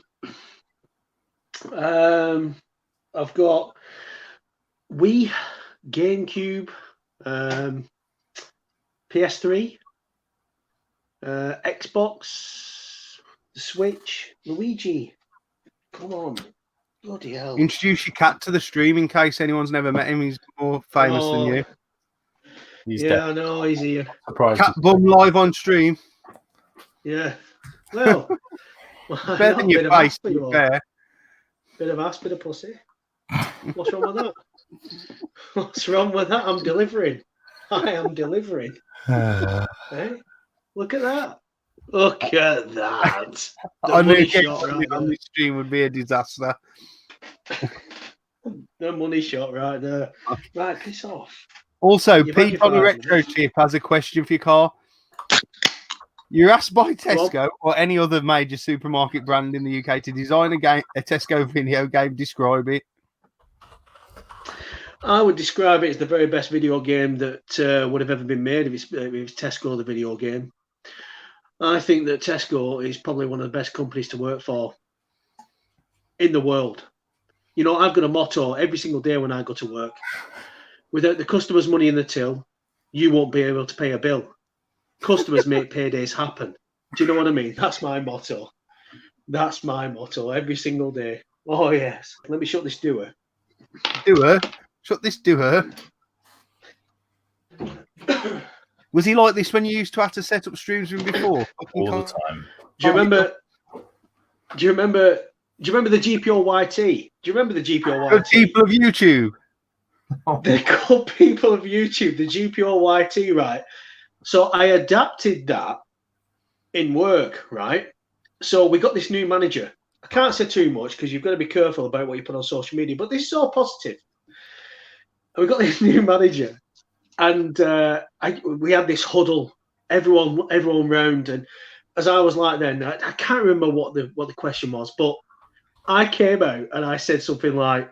I've got Wii, GameCube, PS3, Xbox, Switch, Luigi. Come on. Bloody hell. Introduce your cat to the stream in case anyone's never met him. He's more famous than you. I know, he's here. Cat Bum live on stream. Yeah. Well, better than your face, to be fair. Bit of ass, bit of pussy. What's wrong with that? What's wrong with that? I'm delivering. I am delivering. Hey, look at that. Look at that. I knew getting on the stream would be a disaster. The money shot right there. Right, piss off. Also, Pete on the Retro Chip has a question for you, Carl. You're asked by Tesco or any other major supermarket brand in the UK to design a Tesco video game. Describe it. I would describe it as the very best video game that would have ever been made if it's Tesco, the video game. I think that Tesco is probably one of the best companies to work for in the world. You know, I've got a motto every single day when I go to work. Without the customer's money in the till, you won't be able to pay a bill. Customers make paydays happen. Do you know what I mean? That's my motto. That's my motto every single day. Oh, yes. Let me shut this door. Doer? Shut this door. Was he like this when you used to have to set up streams with him before? All the time. Do you remember the GPOYT? Do you remember the GPOYT? The people of YouTube. They're called people of YouTube, the GPOYT, right? So I adapted that in work, right? So we got this new manager. I can't say too much because you've got to be careful about what you put on social media, but this is all positive. And we got this new manager, and we had this huddle, everyone round, and as I was like then, I can't remember what the question was, but I came out and I said something like,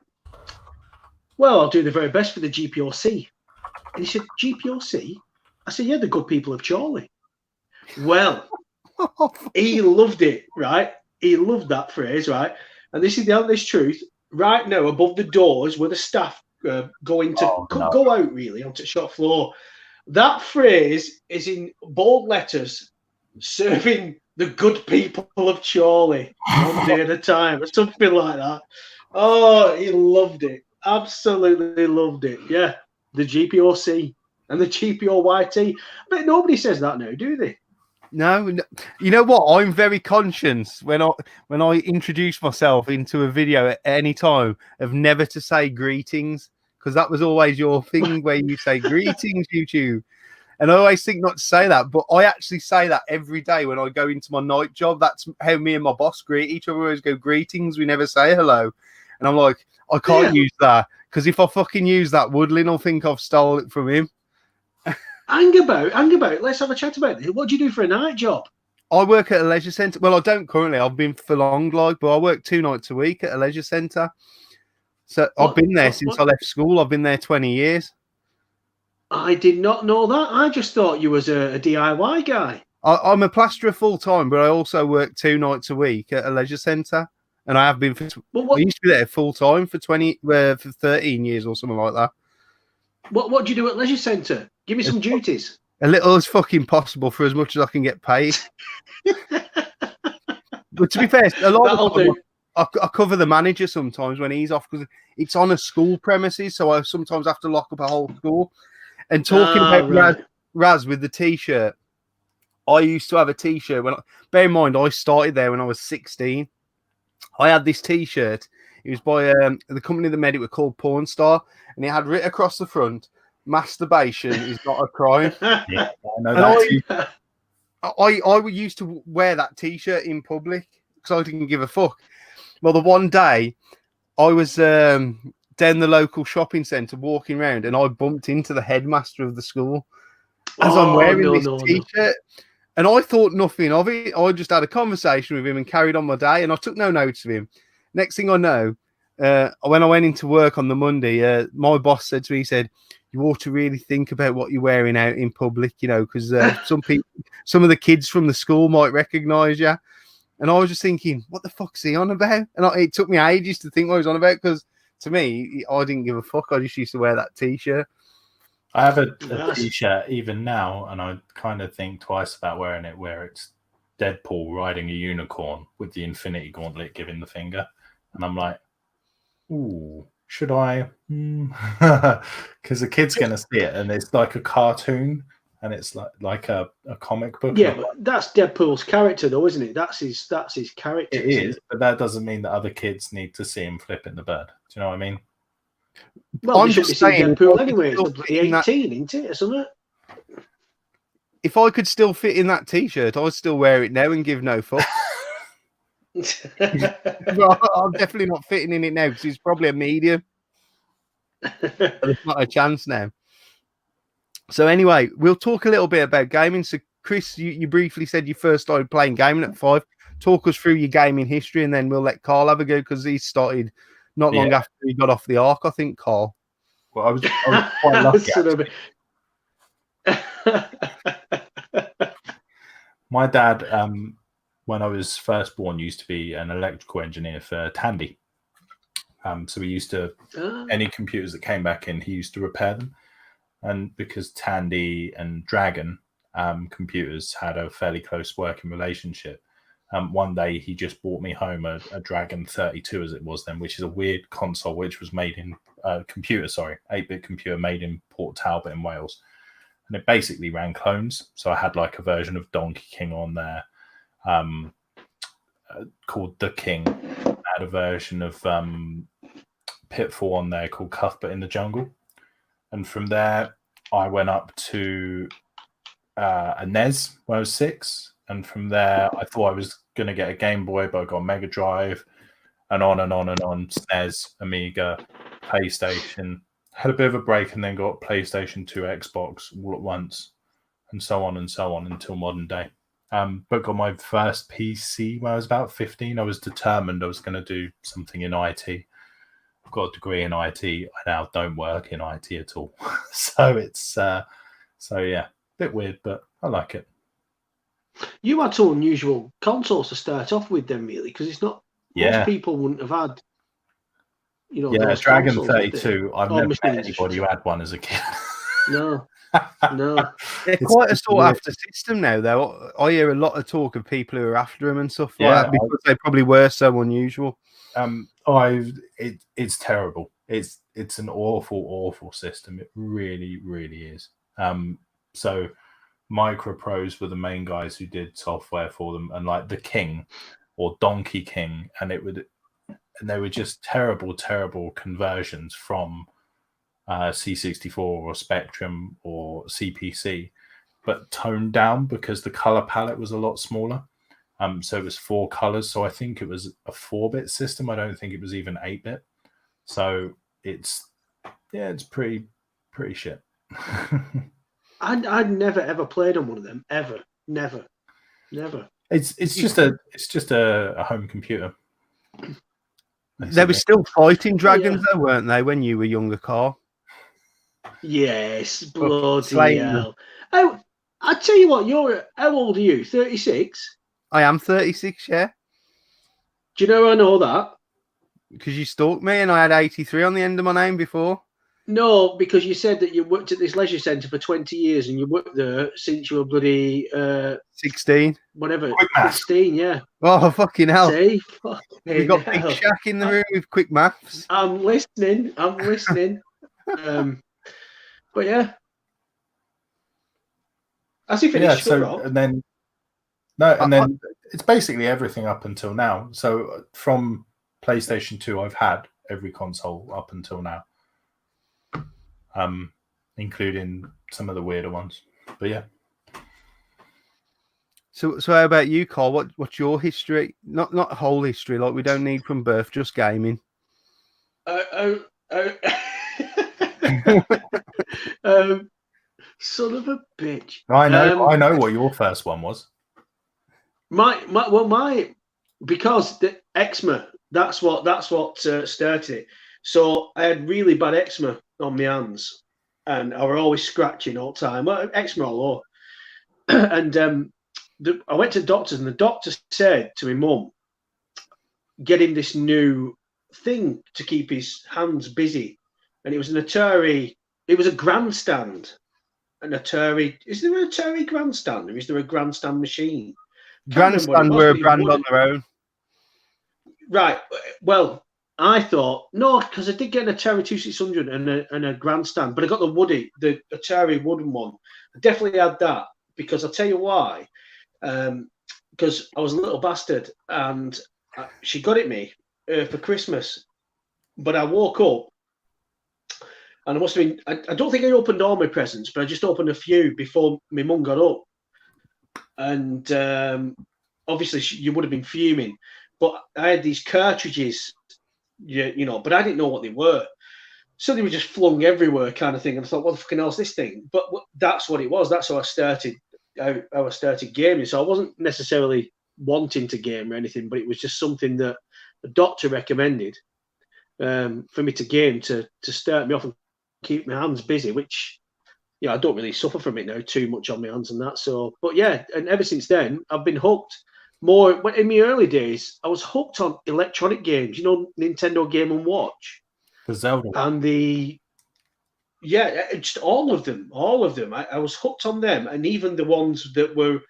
"Well, I'll do the very best for the GPOC." And he said, "GPOC?" I said, "Yeah, the good people of Chorley." Well, he loved it, right? He loved that phrase, right? And this is the honest truth. Right now, above the doors where the staff go out really onto the shop floor, that phrase is in bold letters, serving the good people of Chorley one day at a time, or something like that. Oh, he loved it. Absolutely loved it. Yeah, the GPOC and the GPOYT. But nobody says that now, do they? No, you know what? I'm very conscious when I introduce myself into a video at any time of never to say greetings, because that was always your thing where you say greetings, YouTube. And I always think not to say that, but I actually say that every day when I go into my night job. That's how me and my boss greet each other. We always go greetings. We never say hello. And I'm like, I can't use that because if I fucking use that, Woodlin will think I've stole it from him. Hang about. Let's have a chat about it. What do you do for a night job? I work at a leisure centre. Well, I don't currently. I've been for long, like, but I work 2 nights a week at a leisure centre. So I've been there since I left school. I've been there 20 years. I did not know that. I just thought you was a DIY guy. I'm a plasterer full time, but I also work 2 nights a week at a leisure centre, and I have been for. I used to be there full time for 13 years or something like that. What do you do at leisure centre? Give me some duties. A little as fucking possible for as much as I can get paid. But to be fair, a lot of the time, I cover the manager sometimes when he's off because it's on a school premises, so I sometimes have to lock up a whole school. And talking about Raz with the T-shirt, I used to have a T-shirt bear in mind I started there when I was 16. I had this T-shirt. It was by the company that made it were called Porn Star, and it had written across the front, "Masturbation is not a crime." Yeah, I know that. I used to wear that T-shirt in public because I didn't give a fuck. Well, the one day I was down the local shopping centre walking around, and I bumped into the headmaster of the school as I'm wearing this T-shirt. And I thought nothing of it. I just had a conversation with him and carried on my day, and I took no notice of him. Next thing I know, when I went into work on the Monday, my boss said to me, he said, "You ought to really think about what you're wearing out in public, you know, because some of the kids from the school might recognise you." And I was just thinking, what the fuck's he on about? And it took me ages to think what he was on about because to me, I didn't give a fuck. I just used to wear that T-shirt. I have a T-shirt even now, and I kind of think twice about wearing it, where it's Deadpool riding a unicorn with the Infinity Gauntlet giving the finger. And I'm like, ooh, should I? Because the kid's going to see it, and it's like a cartoon, and it's like a comic book. Yeah, but that's Deadpool's character, though, isn't it? That's his character. It is, but that doesn't mean that other kids need to see him flipping the bird. Do you know what I mean? Well, I'm just saying, Deadpool anyway. It's 18, isn't it, or something? If I could still fit in that T-shirt, I'd still wear it now and give no fuck. I'm definitely not fitting in it now because it's probably a medium. There's not a chance now. So anyway, we'll talk a little bit about gaming. So Chris, you briefly said you first started playing gaming at 5. Talk us through your gaming history, and then we'll let Carl have a go because he started not long after he got off the ark, I think, Carl. Well, I was quite lucky. My dad, when I was first born, used to be an electrical engineer for Tandy. So we used to, any computers that came back in, he used to repair them. And because Tandy and Dragon computers had a fairly close working relationship, one day he just brought me home a Dragon 32, as it was then, which is a weird console which was made in 8-bit computer made in Port Talbot in Wales. And it basically ran clones. So I had like a version of Donkey King on there called The King. I had a version of Pitfall on there called Cuthbert in the Jungle. And from there, I went up to a NES when I was 6. And from there, I thought I was going to get a Game Boy, but I got a Mega Drive and on and on and on. SNES, Amiga, PlayStation. Had a bit of a break and then got PlayStation 2, Xbox all at once. And so on until modern day. But got my first PC when I was about 15. I was determined I was going to do something in IT. I've got a degree in IT. I now don't work in IT at all. So it's, yeah, a bit weird, but I like it. You had some unusual consoles to start off with then, really, because it's not, most people wouldn't have had, you know. Yeah, Dragon 32. I've never met anybody who had one as a kid. No. They're quite a sought after system now, though. I hear a lot of talk of people who are after them and stuff like that because they probably were so unusual. It's terrible. It's an awful system. It really, really is. So Microprose were the main guys who did software for them, and like the King or Donkey King, and they were just terrible conversions from C64 or Spectrum or CPC, but toned down because the color palette was a lot smaller. So it was 4 colors. So I think it was a 4-bit system. I don't think it was even 8-bit. So it's pretty shit. I'd never ever played on one of them ever, never. It's just a home computer. They were still fighting dragons, though, weren't they, when you were younger, Carl? Yes, bloody slaying hell. Oh, I tell you what, how old are you? 36? I am 36, yeah. Do you know I know that? Because you stalked me and I had 83 on the end of my name before. No, because you said that you worked at this leisure centre for 20 years and you worked there since you were bloody 16. Whatever. Quick maths. 16, yeah. Oh, fucking hell. See? We got Big Shaq in the room with quick maths. I'm listening. But yeah. Has he finished school? And then it's basically everything up until now. So from PlayStation 2, I've had every console up until now, including some of the weirder ones. But yeah. So how about you, Carl? What's your history? Not whole history, like we don't need from birth, just gaming. Son of a bitch. I know what your first one was. Because the eczema, that's what started it. So I had really bad eczema on my hands, and I were always scratching all the time. Well, eczema all over. And I went to the doctors, and the doctor said to my mum, get him this new thing to keep his hands busy. And it was an Atari. It was a grandstand. An Atari. Is there an Atari grandstand, or is there a grandstand machine? Grandstand were a brand on their own. Right. Well, I thought, no, because I did get an Atari 2600 and a grandstand, but I got the Atari wooden one. I definitely had that, because I'll tell you why. Because I was a little bastard, and she got it me for Christmas. But I woke up, and I must have been, I don't think I opened all my presents, but I just opened a few before my mum got up. And obviously you would have been fuming, but I had these cartridges, but I didn't know what they were. So they were just flung everywhere, kind of thing. And I thought, what the fucking hell's this thing? But that's what it was. That's how I started. How I started gaming. So I wasn't necessarily wanting to game or anything, but it was just something that the doctor recommended for me to game to start me off and keep my hands busy, which, I don't really suffer from it now too much on my hands and that. So, but yeah, and ever since then, I've been hooked more. In my early days, I was hooked on electronic games, Nintendo Game & Watch. The Zelda. And just all of them. I was hooked on them, and even the ones that were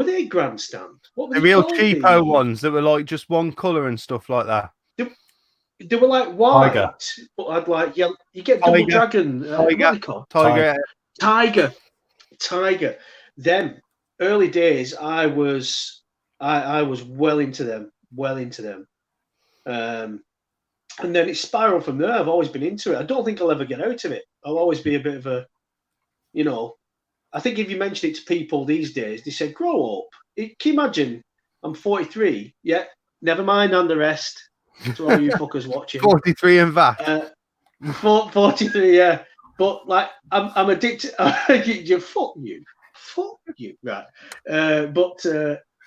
they grandstand? What were the real cheapo ones that were like just one colour and stuff like that. They were like white, but I'd like you get Double Dragon, Tiger. Them early days, I was well into them. And then it spiraled from there. I've always been into it. I don't think I'll ever get out of it. I'll always be a bit of a, I think if you mention it to people these days, they say, grow up. Can you imagine? I'm 43. Yeah, never mind on the rest. To all you fuckers watching. 43 and that. 43, yeah. But like, I'm addicted. Fuck you. Right.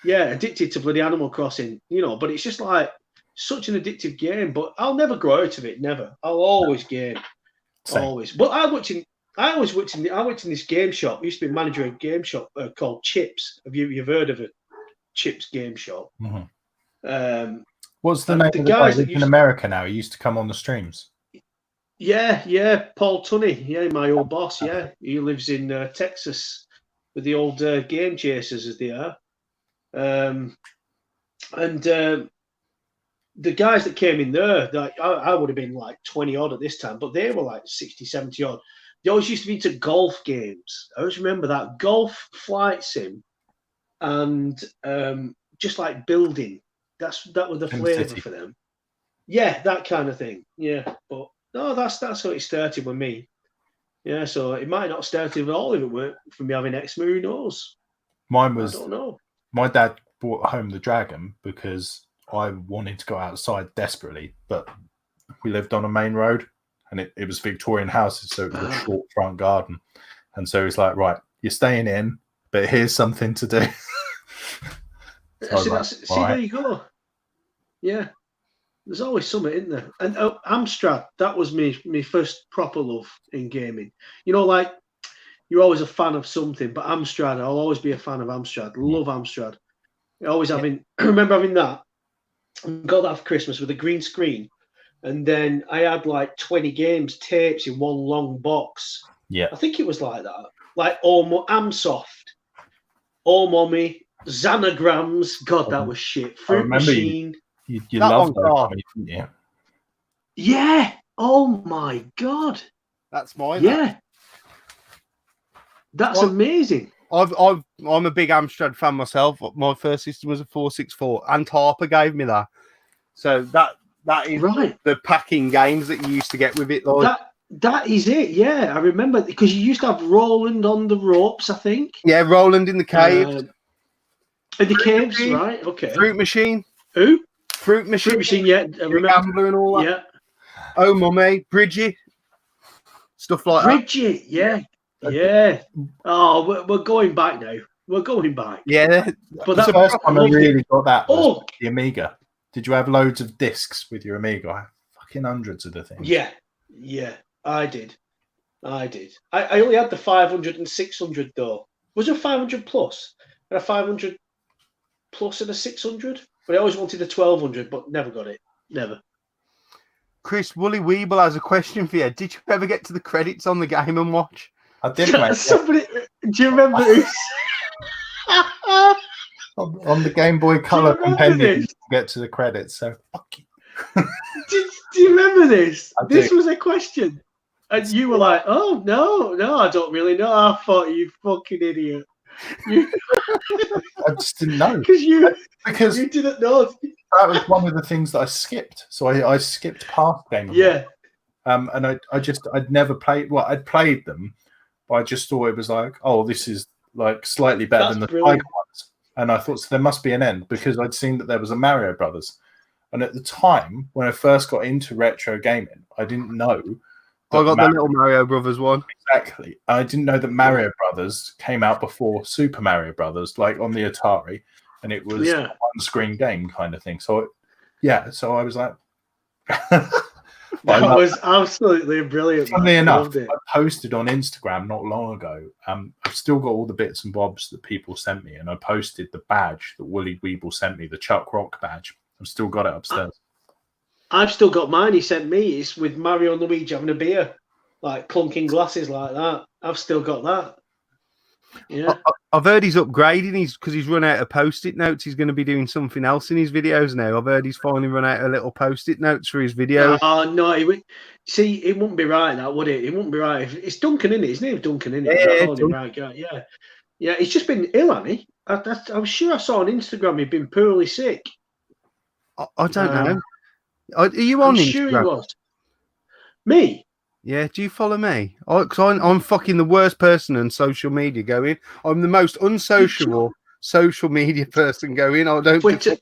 Addicted to bloody Animal Crossing, but it's just like such an addictive game, but I'll never grow out of it. Never. I'll always game. Same. Always. But I worked in this game shop. I used to be manager of a game shop called Chips. You've heard of it? Chips game shop. Mm-hmm. What's the name of the guy in America now? He used to come on the streams. Yeah, Paul Tunney. Yeah, my old boss. Yeah, he lives in Texas with the old game chasers as they are. The guys that came in there, I would have been like 20 odd at this time, but they were like 60, 70 odd. They always used to be into golf games. I always remember that golf flight sim, and just like building. That was the flavour for them. Yeah, that kind of thing. Yeah, but no, that's how it started with me. Yeah, so it might not start at all if it weren't for me having eczema. Who knows? Mine was. I don't know. My dad brought home the dragon because I wanted to go outside desperately, but we lived on a main road, and it was Victorian houses, so it was a short front garden. And so he's like, right, you're staying in, but here's something to do. There you go. Yeah. There's always something, isn't there? And Amstrad, that was me first proper love in gaming. You know, like, you're always a fan of something, but Amstrad, I'll always be a fan of Amstrad. Love Amstrad. Always having, I remember having that. Got that for Christmas with a green screen. And then I had like 20 games, tapes in one long box. Yeah. I think it was like that. Like Amsoft, Mommy, Xanagrams. God, that was shit. Fruit Machine. You loved that, didn't you? Yeah. Oh my God. That's mine. Yeah. That's amazing. I'm a big Amstrad fan myself. My first system was a 464, and Harper gave me that. So that is right. The packing games that you used to get with it. Like. That is it. Yeah, I remember because you used to have Roland on the ropes, I think. Yeah, Roland in the cave. In the caves, right? Okay. Fruit Machine. Who? Fruit Machine. Fruit Machine. Yeah, I remember. Gambler and all that. Yeah. Oh, Mummy, Bridget. Stuff like Bridget, that. Yeah. Yeah. Oh, we're going back now. We're going back. Yeah. But that's the first time I really got that was the Amiga. Did you have loads of discs with your Amiga? I have fucking hundreds of the things. Yeah. I did. I only had the 500 and 600 though. Was there a 500 plus? And a 500 plus and a 600? But I always wanted the 1200, but never got it. Never. Chris, Wooly Weeble has a question for you. Did you ever get to the credits on the Game & Watch? I did, mate. Somebody, do you remember this? On the Game Boy Color compendium to get to the credits. So fuck you. Do you remember this? This do. was a question. And you were like, oh, no, I don't really know. I thought, you fucking idiot. I just didn't know. Because you didn't know. That was one of the things that I skipped. So I skipped past Game Boy. Yeah. And I'd never played. Well, I'd played them, but I just thought it was like, oh, this is like slightly better than the Tiger ones. And I thought, so there must be an end, because I'd seen that there was a Mario Brothers. And at the time, when I first got into retro gaming, I didn't know. I got the little Mario Brothers one. Exactly. I didn't know that Mario Brothers came out before Super Mario Brothers, like on the Atari. And it was a one-screen game kind of thing. So, so I was like... That was absolutely brilliant. Funnily enough, I posted on Instagram not long ago. I've still got all the bits and bobs that people sent me, and I posted the badge that Wooly Weeble sent me, the Chuck Rock badge. I've still got it upstairs. I've still got mine. He sent me. It's with Mario and Luigi having a beer, like clunking glasses like that. I've still got that. Yeah. I've heard he's upgrading. Because he's run out of post-it notes. He's going to be doing something else in his videos now. I've heard he's finally run out of little post-it notes for his videos. Oh no! It wouldn't be right. That would it? It wouldn't be right. It's Duncan, isn't it? His name's Duncan, isn't it? Yeah, right guy. Yeah. He's just been ill, hasn't he? I'm sure I saw on Instagram he'd been poorly sick. I don't know. Are you on Instagram? Sure he was. Me? Yeah, do you follow me? Because I'm fucking the worst person on social media going. I'm the most unsociable social media person going. I don't Twitter.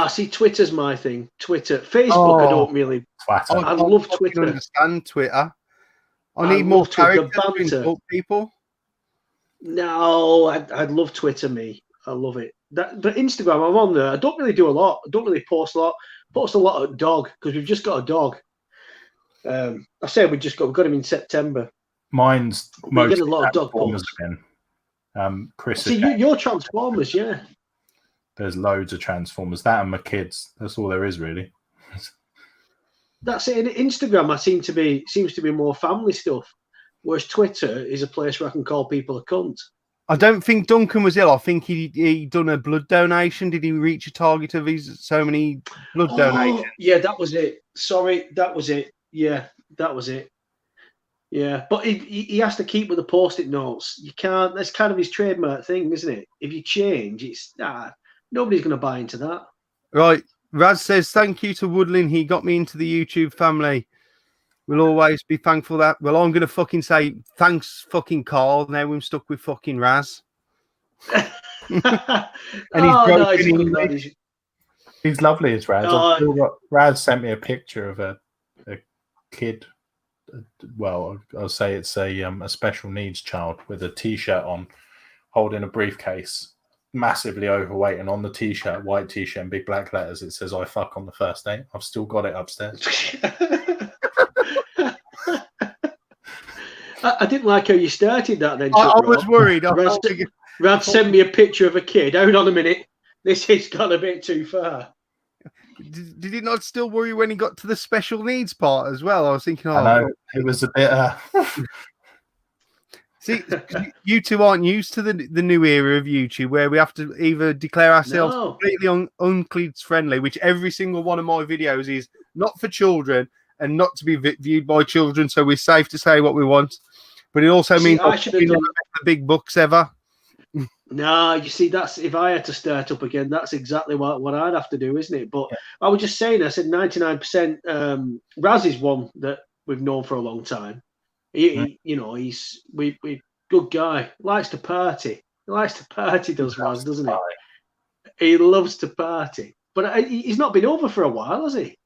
See, Twitter's my thing. Twitter. Facebook, I don't really. Twitter. I love Twitter. I understand Twitter. I need more characters to insult people. No, I'd love Twitter, me. I love it. But Instagram, I'm on there. I don't really do a lot. I don't really post a lot. Post a lot of dog, because we've just got a dog. I said we got him in September. Mine's mostly a lot of dog Transformers again. Chris, see, you're Transformers, yeah. There's loads of Transformers. That and my kids. That's all there is, really. That's it. And Instagram, seems to be more family stuff, whereas Twitter is a place where I can call people a cunt. I don't think Duncan was ill. I think he done a blood donation. Did he reach a target of his so many blood donations? Yeah, that was it. Sorry, that was it. Yeah, that was it. Yeah, but he has to keep with the post-it notes. You can't. That's kind of his trademark thing, isn't it? If you change, it's nobody's going to buy into that. Right. Raz says, thank you to Woodlin. He got me into the YouTube family. We'll always be thankful that. Well, I'm going to fucking say thanks, fucking Carl. Now I'm stuck with fucking Raz. And he's broken English. He's lovely as Raz. Raz sent me a picture of a kid. Well, I'll say it's a special needs child with a T-shirt on, holding a briefcase, massively overweight, and on the T-shirt, white T-shirt in big black letters, it says "I fuck on the first date." I've still got it upstairs. I didn't like how you started that. Then I was worried. Rad sent me a picture of a kid. Hold on a minute, this has gone a bit too far. Did it not still worry when he got to the special needs part as well? I was thinking, I know it was a bit. See, you two aren't used to the new era of YouTube where we have to either declare ourselves completely uncleeds friendly, which every single one of my videos is not for children and not to be viewed by children, so we're safe to say what we want. But it also means I should have the big books ever. No, you see, that's if I had to start up again, that's exactly what I'd have to do, isn't it? But I was just saying, I said 99%. Raz is one that we've known for a long time. He's good guy. Likes to party. He likes to party, does Raz, doesn't he? He loves to party. But he's not been over for a while, has he?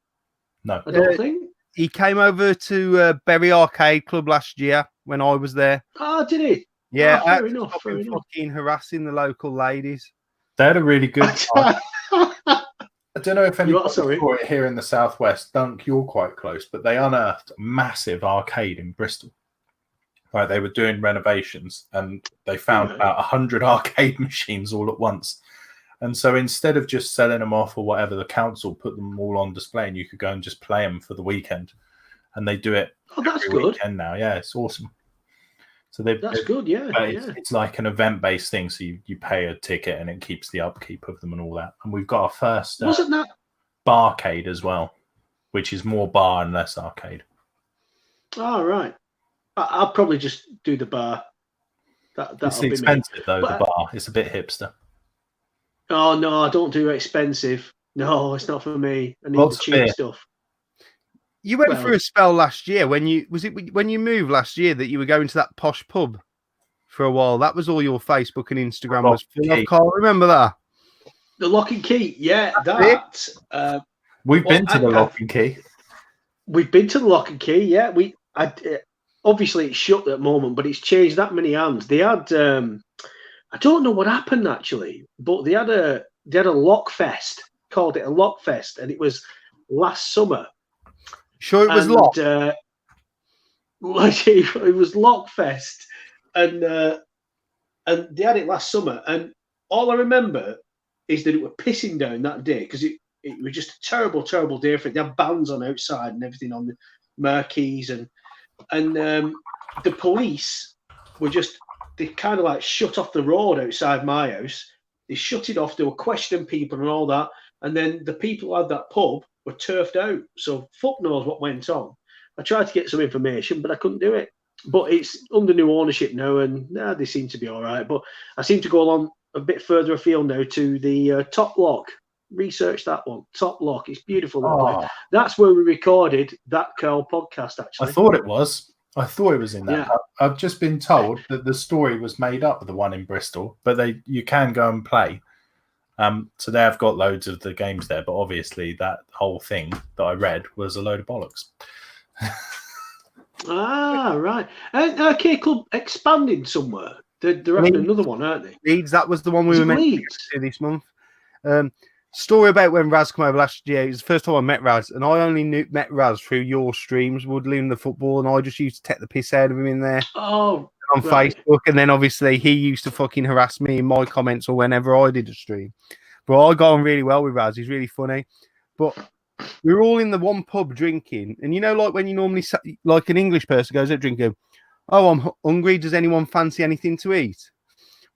No, I don't think. He came over to Bury Arcade Club last year when I was there. Oh, did he? Yeah, fair enough. Fucking harassing the local ladies. They had a really good time. I don't know if anyone saw it here in the southwest. Dunk, you're quite close, but they unearthed a massive arcade in Bristol. Right, they were doing renovations, and they found about 100 arcade machines all at once. And so instead of just selling them off or whatever, the council put them all on display, and you could go and just play them for the weekend. And they do it every weekend now. Yeah, it's awesome. So that's good, yeah. It's like an event-based thing, so you pay a ticket and it keeps the upkeep of them and all that. And we've got our first wasn't that barcade as well, which is more bar and less arcade. Oh, right. I'll probably just do the bar. It's expensive though. The bar, it's a bit hipster. Oh no, I don't do expensive. No, it's not for me. I need the cheap stuff. You went through a spell last year when you moved last year that you were going to that posh pub for a while. That was all your Facebook and Instagram was full of. Carl, remember that? The Lock and Key, yeah. We've been to the Lock and Key. We've been to the Lock and Key, yeah. Obviously it's shut at the moment, but it's changed that many hands. They had I don't know what happened actually, but they had a lock fest, called it a lock fest, and it was last summer. Sure, it was locked. It was Lockfest, and they had it last summer. And all I remember is that it was pissing down that day because it was just a terrible, terrible day for it. They had bands on outside and everything on the marquees, and the police were they kind of like shut off the road outside my house. They shut it off. They were questioning people and all that, and then the people who had that pub were turfed out, so fuck knows what went on. I tried to get some information, but I couldn't do it. But it's under new ownership now, and they seem to be all right. But I seem to go along a bit further afield now to the Top Lock. Research that one, Top Lock. It's beautiful. That's where we recorded that Curl podcast. Actually, I thought it was in that. Yeah. I've just been told that the story was made up of the one in Bristol, but you can go and play. So they have got loads of the games there, but obviously that whole thing that I read was a load of bollocks. Right. Arcade Club expanding somewhere. They're having another one, aren't they? Leeds, that was the one we were meant to do this month. Story about when Raz came over last year. It was the first time I met Raz, and I only met Raz through your streams, Woodlin the football, and I just used to take the piss out of him in there. Oh, on Facebook, and then obviously he used to fucking harass me in my comments or whenever I did a stream. But I got on really well with Raz. He's really funny. But we were all in the one pub drinking, and you know, like when you normally, like an English person goes out drinking, oh, I'm hungry. Does anyone fancy anything to eat?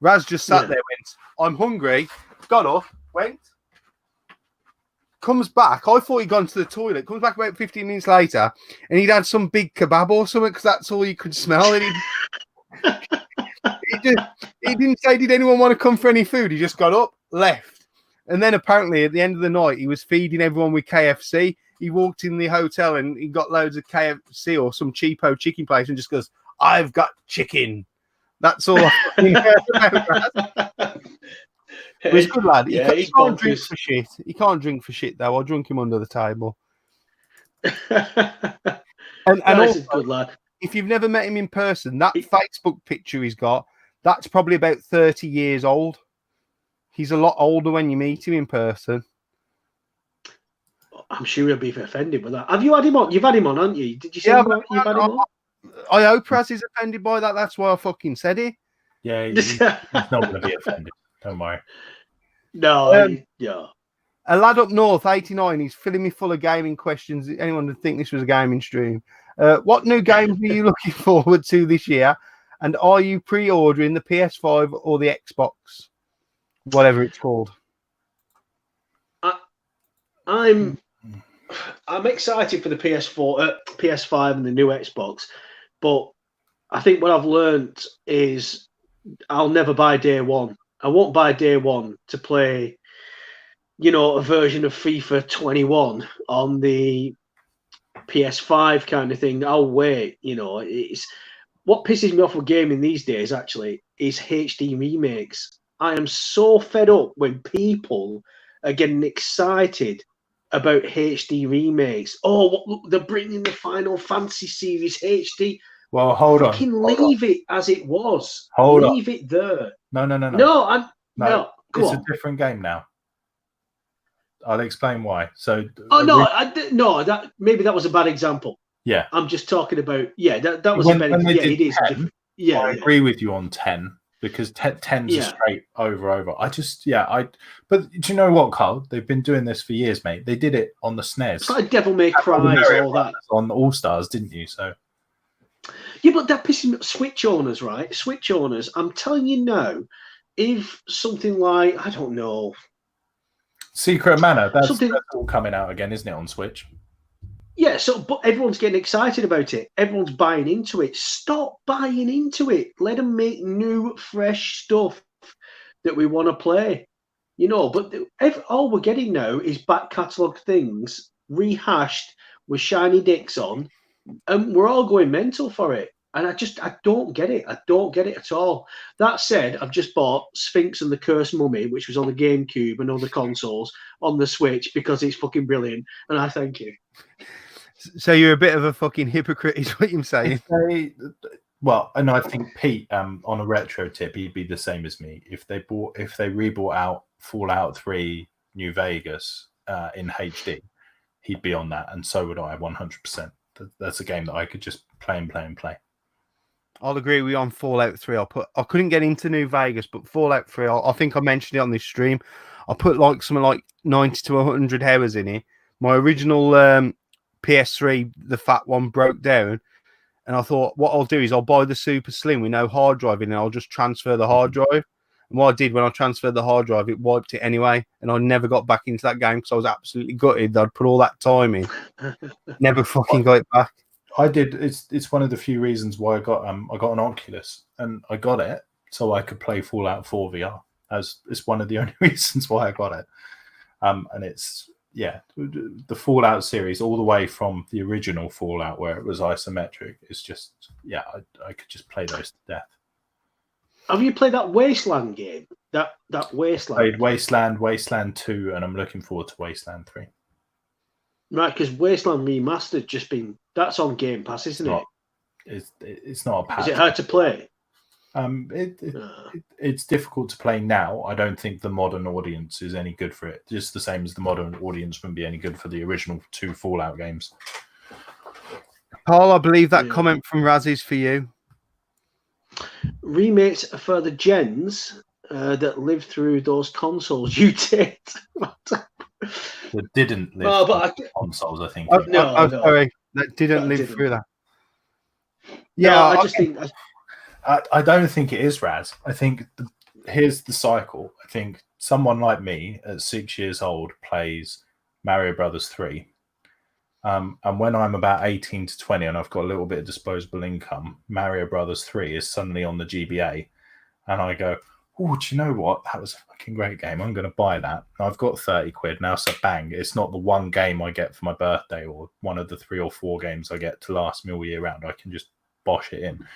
Raz just sat there, went, I'm hungry, got up, went, comes back. I thought he'd gone to the toilet. Comes back about 15 minutes later, and he'd had some big kebab or something because that's all you could smell. And he didn't say, did anyone want to come for any food? He just got up, left. And then apparently at the end of the night, he was feeding everyone with KFC. He walked in the hotel and he got loads of KFC or some cheapo chicken place and just goes, I've got chicken. That's all I heard about that. But he's a good lad. Yeah, He he's can't drink bonkers. for shit. He can't drink for shit though. I'll drink him under the table. And Nice, also, a good lad. if you've never met him in person, that He- Facebook picture he's got, that's probably about 30 years old. He's a lot older when you meet him in person. I'm sure he'll be offended with that. Have you had him on? You've had him on, haven't you? Did you say Yeah, you've had him on? I hope Raz is offended by that. That's why I fucking said it. Yeah, he's not going to be offended. Don't worry. No, yeah. A lad up north, 89, he's filling me full of gaming questions. Anyone would think this was a gaming stream. What new games are you looking forward to this year? And are you pre-ordering the PS5 or the Xbox? Whatever it's called. I'm excited for the PS5 and the new Xbox, but I think what I've learned is I'll never buy day one. I won't buy day one to play, a version of FIFA 21 on the PS5 kind of thing. I'll wait. It's what pisses me off with gaming these days. Actually, is HD remakes. I am so fed up when people are getting excited about HD remakes. Oh, they're bringing the Final Fantasy series HD. Well, hold on. Fucking leave it as it was. Leave it there. No. No. Go it's on. a different game now. I'll explain why. So, maybe that was a bad example. Yeah, I'm just talking about. Yeah, that was a bad example. Yeah, it is 10, different. Yeah, I agree with you on 10 because 10's a straight over. But do you know what, Carl? They've been doing this for years, mate. They did it on the SNES. It's like Devil May Cry, all that on All Stars, didn't you? So. Yeah, but that pisses me. Switch owners, right? Switch owners. I'm telling you now, if something like I don't know, Secret Mana, that's all coming out again, isn't it, on Switch? Yeah, but everyone's getting excited about it. Everyone's buying into it. Stop buying into it. Let them make new, fresh stuff that we want to play. But all we're getting now is back catalogue things rehashed with shiny dicks on, and we're all going mental for it. And I don't get it. I don't get it at all. That said, I've just bought Sphinx and the Cursed Mummy, which was on the GameCube and other consoles, on the Switch because it's fucking brilliant. And I thank you. So you're a bit of a fucking hypocrite, is what you're saying. Well, and I think Pete, on a retro tip, he'd be the same as me. If they rebought out Fallout 3 New Vegas in HD, he'd be on that, and so would I, 100%. That's a game that I could just play and play. I'll agree with you on Fallout 3. I couldn't get into New Vegas, but Fallout 3, I think I mentioned it on this stream. I put something like 90 to 100 hours in it. My original PS3, the fat one, broke down. And I thought, what I'll do is I'll buy the Super Slim with no hard drive in it. I'll just transfer the hard drive. And what I did when I transferred the hard drive, it wiped it anyway. And I never got back into that game because I was absolutely gutted that I'd put all that time in. Never fucking got it back. I did. It's one of the few reasons why I got an Oculus, and I got it so I could play Fallout 4 VR. It's one of the only reasons why I got it. And it's the Fallout series all the way from the original Fallout where it was isometric. It's just I could just play those to death. Have you played that Wasteland game? That Wasteland. I played Wasteland 2, and I'm looking forward to Wasteland 3. Right, because Wasteland Remastered that's on Game Pass, isn't it? It's not a patch. Is it hard to play? It's difficult to play now. I don't think the modern audience is any good for it. Just the same as the modern audience wouldn't be any good for the original 2 Fallout games. Paul, I believe that comment from Raz is for you. Remakes for the gens that lived through those consoles you did. That didn't live through consoles, I think. Sorry, that didn't live through that. Yeah, no, I just think... I don't think it is, Raz. I think here's the cycle. I think someone like me at 6 years old plays Mario Brothers 3. And when I'm about 18 to 20 and I've got a little bit of disposable income, Mario Brothers 3 is suddenly on the GBA. And I go, oh, do you know what? That was a fucking great game. I'm going to buy that. And I've got 30 quid now, so bang. It's not the one game I get for my birthday or one of the 3 or 4 games I get to last me all year round. I can just bosh it in.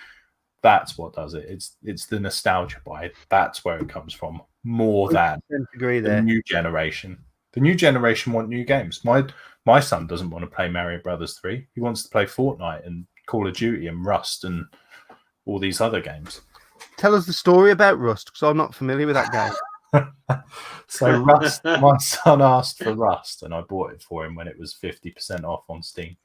That's what does it. It's the nostalgia buy. That's where it comes from. more than 100% agree the there. new generation. The new generation want new games. My son doesn't want to play Mario Brothers 3. He wants to play Fortnite and Call of Duty and Rust and all these other games. Tell us the story about Rust, because I'm not familiar with that game. So Rust, my son asked for Rust, and I bought it for him when it was 50% off on Steam.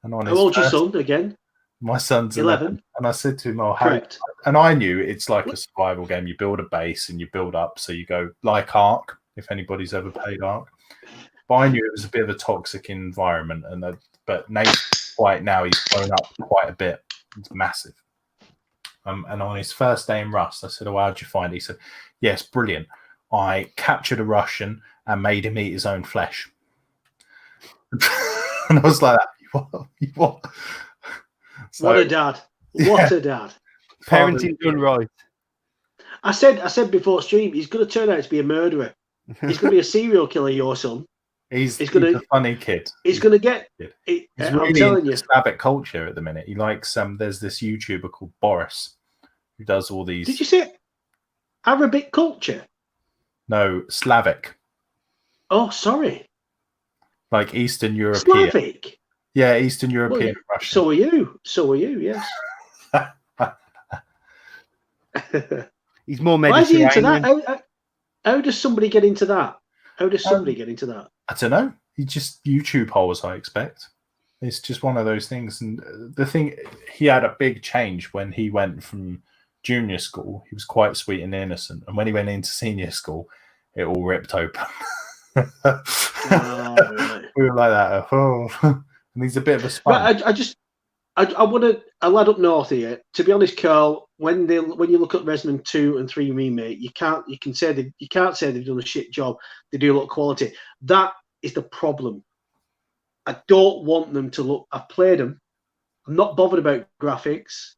And on How old's your son again? My son's 11. And I said to him, "Oh, correct." And I knew it's like a survival game. You build a base and you build up. So you go like Ark, if anybody's ever played Ark. But I knew it was a bit of a toxic environment. But Nate, quite now, he's grown up quite a bit. It's massive. And on his first day in Rust, I said, "Oh, how'd you find it?" He said, "Yes, brilliant. I captured a Russian and made him eat his own flesh." And I was like, "What? So, what a dad! What a dad! Parenting done right. I said before stream, he's going to turn out to be a murderer. He's going to be a serial killer. Your son. He's a funny kid. He's going to get. He's I'm really telling into you, Slavic culture at the minute. He likes there's this YouTuber called Boris who does all these. Did you say Arabic culture? No, Slavic. Oh, sorry. Like Eastern European. Slavic. Yeah, Eastern European. Well, Russian. So are you. So are you. Yes. He's more Mediterranean. Why is he into that? How does somebody get into that? How does somebody get into that? I don't know. He just YouTube holes, I expect. It's just one of those things. And the thing, he had a big change when he went from junior school. He was quite sweet and innocent. And when he went into senior school, it all ripped open. Right. We were like that. Oh. And he's a bit of a sponge. I want to. A lad up north here. To be honest, Carl, when you look at Resident 2 and 3 remake, you can't say they've done a shit job. They do a lot of quality. That is the problem. I don't want them to look. I've played them. I'm not bothered about graphics.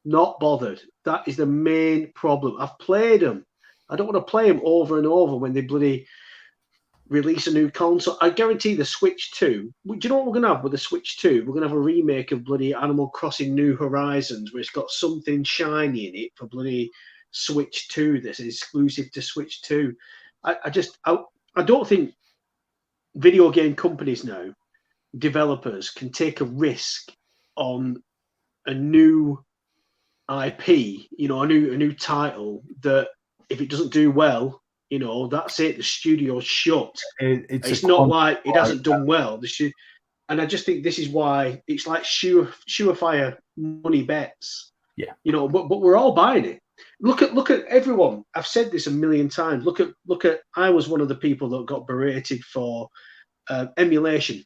Not bothered. That is the main problem. I've played them. I don't want to play them over and over when they bloody release a new console. I guarantee the Switch 2. Do you know what we're going to have with the Switch 2? We're going to have a remake of bloody Animal Crossing New Horizons, where it's got something shiny in it for bloody Switch 2 that's exclusive to Switch 2. I don't think video game companies now, developers, can take a risk on a new IP, a new title that if it doesn't do well, that's it. The studio's shut. It's not like it hasn't done well. And I just think this is why it's like surefire money bets. Yeah. But we're all buying it. Look at everyone. I've said this a million times. Look at. I was one of the people that got berated for emulation,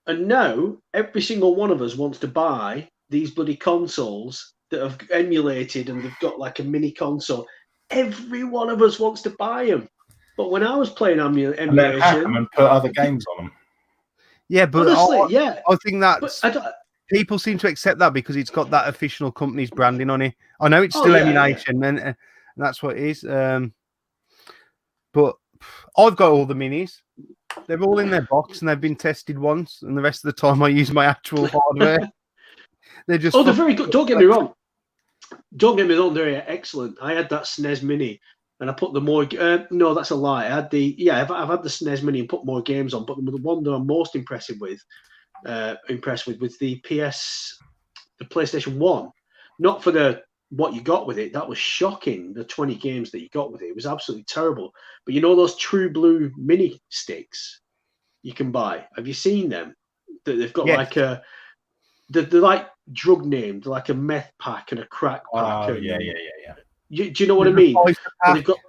and now every single one of us wants to buy these bloody consoles that have emulated and they've got like a mini console. Every one of us wants to buy them. But when I was playing emulation, and then hack them and put other games on them. Yeah, but honestly, I think that's people seem to accept that because it's got that official company's branding on it. I know it's still emulation, and that's what it is. But I've got all the minis. They're all in their box and they've been tested once, and the rest of the time I use my actual hardware. They're just they're very good. Don't get me wrong. They're excellent. I had that SNES Mini, and I put the more. No, that's a lie. I've had the SNES Mini and put more games on. But the one that I'm most impressed with was the PlayStation 1. Not for what you got with it. That was shocking. The 20 games that you got with it. It was absolutely terrible. But those True Blue mini sticks you can buy. Have you seen them? They've got like a. They're like drug named, like a meth pack and a crack pack. Yeah. Do you know what I mean? They've got.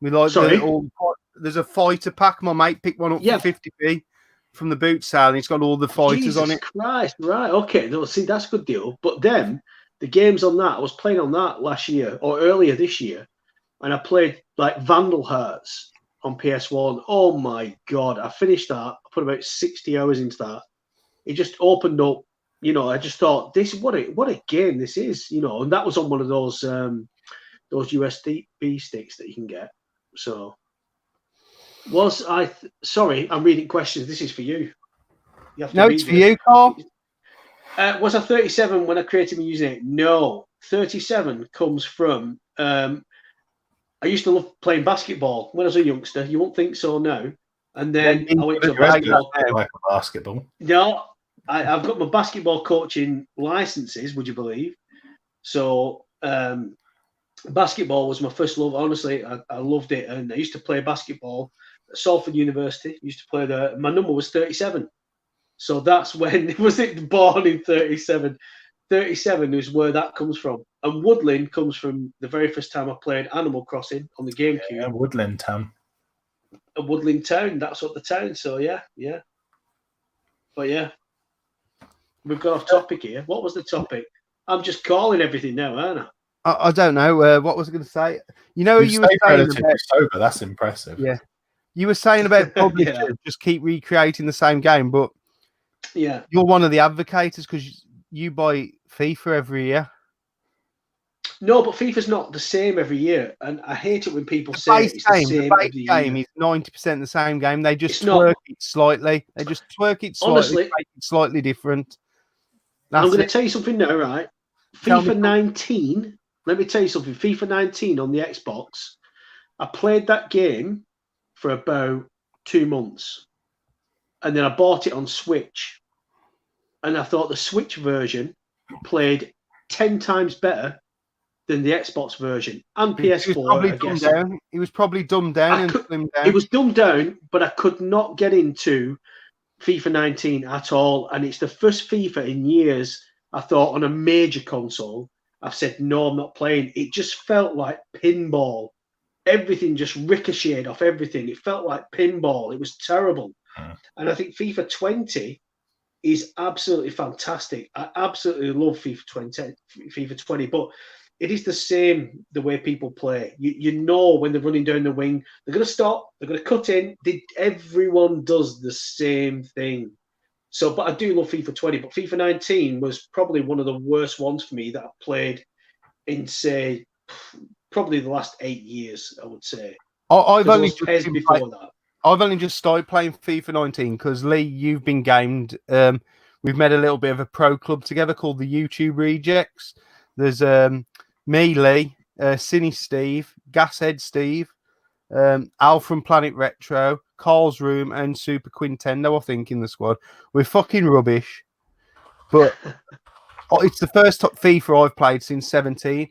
There's a fighter pack. My mate picked one up for 50p from the boot sale, and it's got all the fighters on it. Christ, right? Okay, see, that's a good deal. But then the games on that, I was playing on that last year or earlier this year, and I played like Vandal Hearts on PS1. Oh my god, I finished that. I put about 60 hours into that. It just opened up. I just thought this what a game this is. And that was on one of those USB sticks that you can get. So sorry, I'm reading questions. This is for you. It's for you, Carl. Was I 37 when I created my username? No, 37 comes from a I used to love playing basketball when I was a youngster. You won't think so now. And then I went to a basketball. Like a basketball. No, I've got my basketball coaching licenses, would you believe? So basketball was my first love. Honestly, I loved it. And I used to play basketball at Salford University. I used to play there. My number was 37. So that's when, was it born in 37? 37 is where that comes from. And Woodlin comes from the very first time I played Animal Crossing on the GameCube. Yeah, Woodland Town. A Woodland Town, that's what the town. So yeah. But yeah, we've got off topic here. What was the topic? I'm just calling everything now, aren't I? I don't know. What was I going to say? You know, you were saying relatively sober. That's impressive. Yeah, you were saying about publishers just keep recreating the same game, but yeah, you're one of the advocates because you buy FIFA every year. No, but FIFA's not the same every year, and I hate it when people say it's the same every year. The game is 90% the same game. They just twerk it slightly. They just twerk it slightly, honestly, make it slightly different. I'm going to tell you something now, right? FIFA 19. Let me tell you something. FIFA 19 on the Xbox. I played that game for about 2 months, and then I bought it on Switch, and I thought the Switch version played 10 times better than the Xbox version and PS4. It was probably dumbed down and slimmed down. It was dumbed down, but I could not get into FIFA 19 at all. And it's the first FIFA in years I thought on a major console, I've said, no, I'm not playing. It just felt like pinball. Everything just ricocheted off everything. It felt like pinball. It was terrible. And I think FIFA 20 is absolutely fantastic. I absolutely love FIFA 20, but it is the same the way people play. You know when they're running down the wing, they're going to stop, they're going to cut in. Everyone does the same thing. So, but I do love FIFA 20, but FIFA 19 was probably one of the worst ones for me that I played in, say, probably the last 8 years, I would say. I've only just started playing FIFA 19 because, Lee, you've been gamed. We've made a little bit of a pro club together called the YouTube Rejects. There's me, Lee, Cine Steve, Gashead Steve, Al from Planet Retro, Carl's Room, and Super Quintendo, I think, in the squad. We're fucking rubbish. But it's the first top FIFA I've played since 17.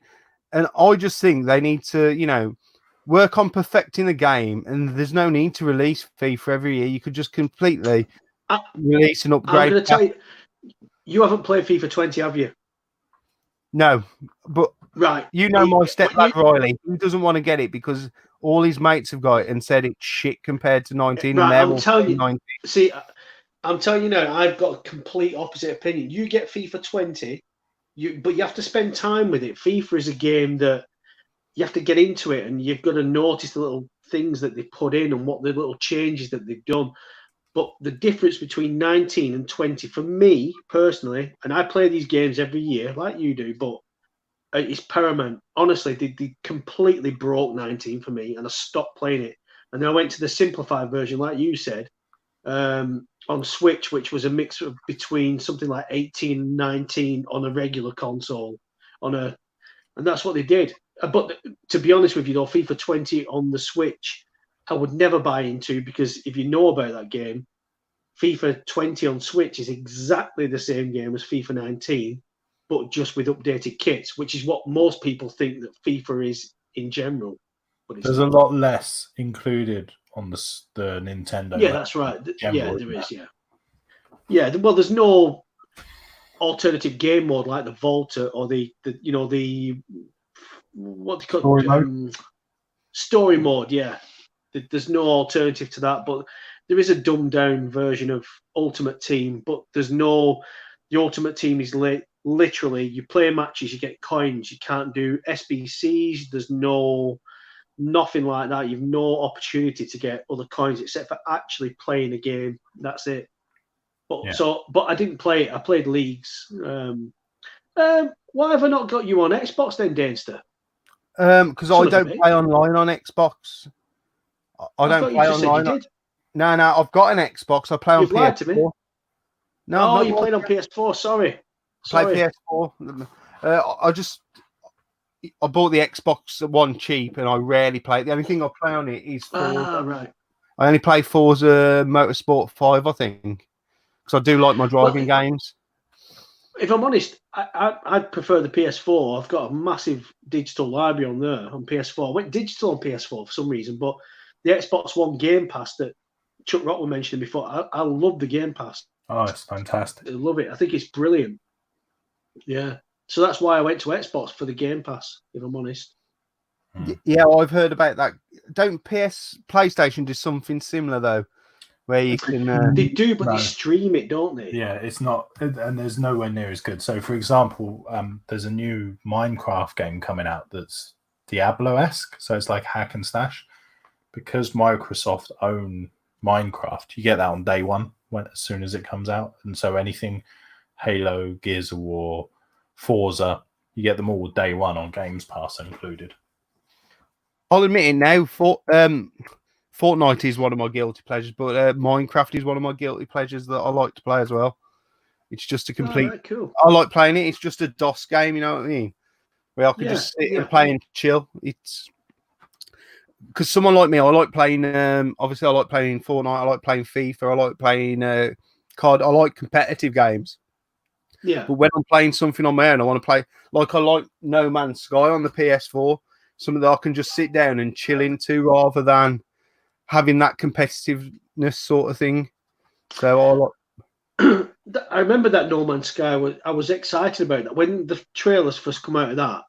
And I just think they need to, work on perfecting the game. And there's no need to release FIFA every year. You could just completely release and upgrade. I'm going to tell you, you haven't played FIFA 20, have you? No, but right, my stepdad Riley, he doesn't want to get it because all his mates have got it and said it's shit compared to 19. Right, and I'm telling you. 19. See, I'm telling you now, I've got a complete opposite opinion. You get FIFA 20, but you have to spend time with it. FIFA is a game that you have to get into it, and you've got to notice the little things that they put in and what the little changes that they've done. But the difference between 19 and 20, for me personally, and I play these games every year like you do, but it's paramount. Honestly, they completely broke 19 for me, and I stopped playing it. And then I went to the simplified version, like you said, on Switch, which was a mix of between something like 18 and 19 on a regular console. And that's what they did. But to be honest with you, though, FIFA 20 on the Switch, I would never buy into, because if you know about that game, FIFA 20 on Switch is exactly the same game as FIFA 19, but just with updated kits, which is what most people think that FIFA is in general. But there's a lot less included on the Nintendo. Yeah, that's right. Yeah, there is. Yeah. Well, there's no alternative game mode like the Volta or the what they call story mode. Yeah. There's no alternative to that, but there is a dumbed down version of Ultimate Team, but the Ultimate Team is literally, you play matches, you get coins, you can't do SBCs, there's nothing like that. You've no opportunity to get other coins except for actually playing a game. That's it. But I didn't play it. I played leagues. Why have I not got you on Xbox then, Danester? Because I don't play online on Xbox. I don't play online. No, I've got an Xbox. I play on PS4. Lied to me. No, you played on PS4. Sorry. Play PS4. I bought the Xbox One cheap, and I rarely play it. The only thing I play on it is Forza. Ah, right. I only play Forza Motorsport 5, I think, because I do like my driving Well, games. if I'm honest, I'd prefer the PS4. I've got a massive digital library on there on PS4. I went digital on PS4 for some reason, but the Xbox One Game Pass that Chuck Rock was mentioning before, I love the Game Pass. Oh, it's fantastic. I love it. I think it's brilliant. Yeah. So that's why I went to Xbox for the Game Pass, if I'm honest. Yeah, I've heard about that. Don't PlayStation do something similar though, where you can? They do, but No. they stream it, don't they? Yeah, it's not, and there's nowhere near as good. So, for example, there's a new Minecraft game coming out that's Diablo-esque. So it's like hack and slash. Because Microsoft own Minecraft, you get that on day one as soon as it comes out. And so anything Halo, Gears of War, Forza, you get them all day one on Games Pass included. I'll admit it now. Fortnite is one of my guilty pleasures, but Minecraft is one of my guilty pleasures that I like to play as well. It's just a complete. Right, cool. I like playing it. It's just a DOS game, you know what I mean? Where I can just sit and play and chill. It's because someone like me, I like playing. Obviously, I like playing Fortnite. I like playing FIFA. I like playing COD. I like competitive games. Yeah. But when I'm playing something on my own, I want to play like I like No Man's Sky on the PS4. Something that I can just sit down and chill into rather than having that competitiveness sort of thing. So I remember that No Man's Sky. I was excited about that when the trailers first come out of that.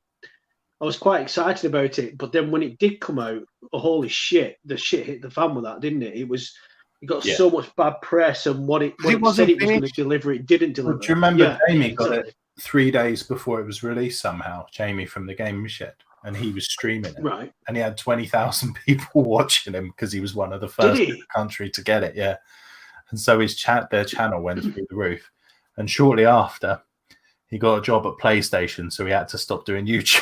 I was quite excited about it, but then when it did come out, holy shit! The shit hit the fan with that, didn't it? It got so much bad press, and what it said it was going to deliver, it didn't deliver. Do you remember Jamie got it 3 days before it was released somehow? Jamie from the Game Shed, and he was streaming it, right? And he had 20,000 people watching him because he was one of the first in the country to get it. Yeah, and so their channel went through the roof, and shortly after, he got a job at PlayStation, so he had to stop doing YouTube.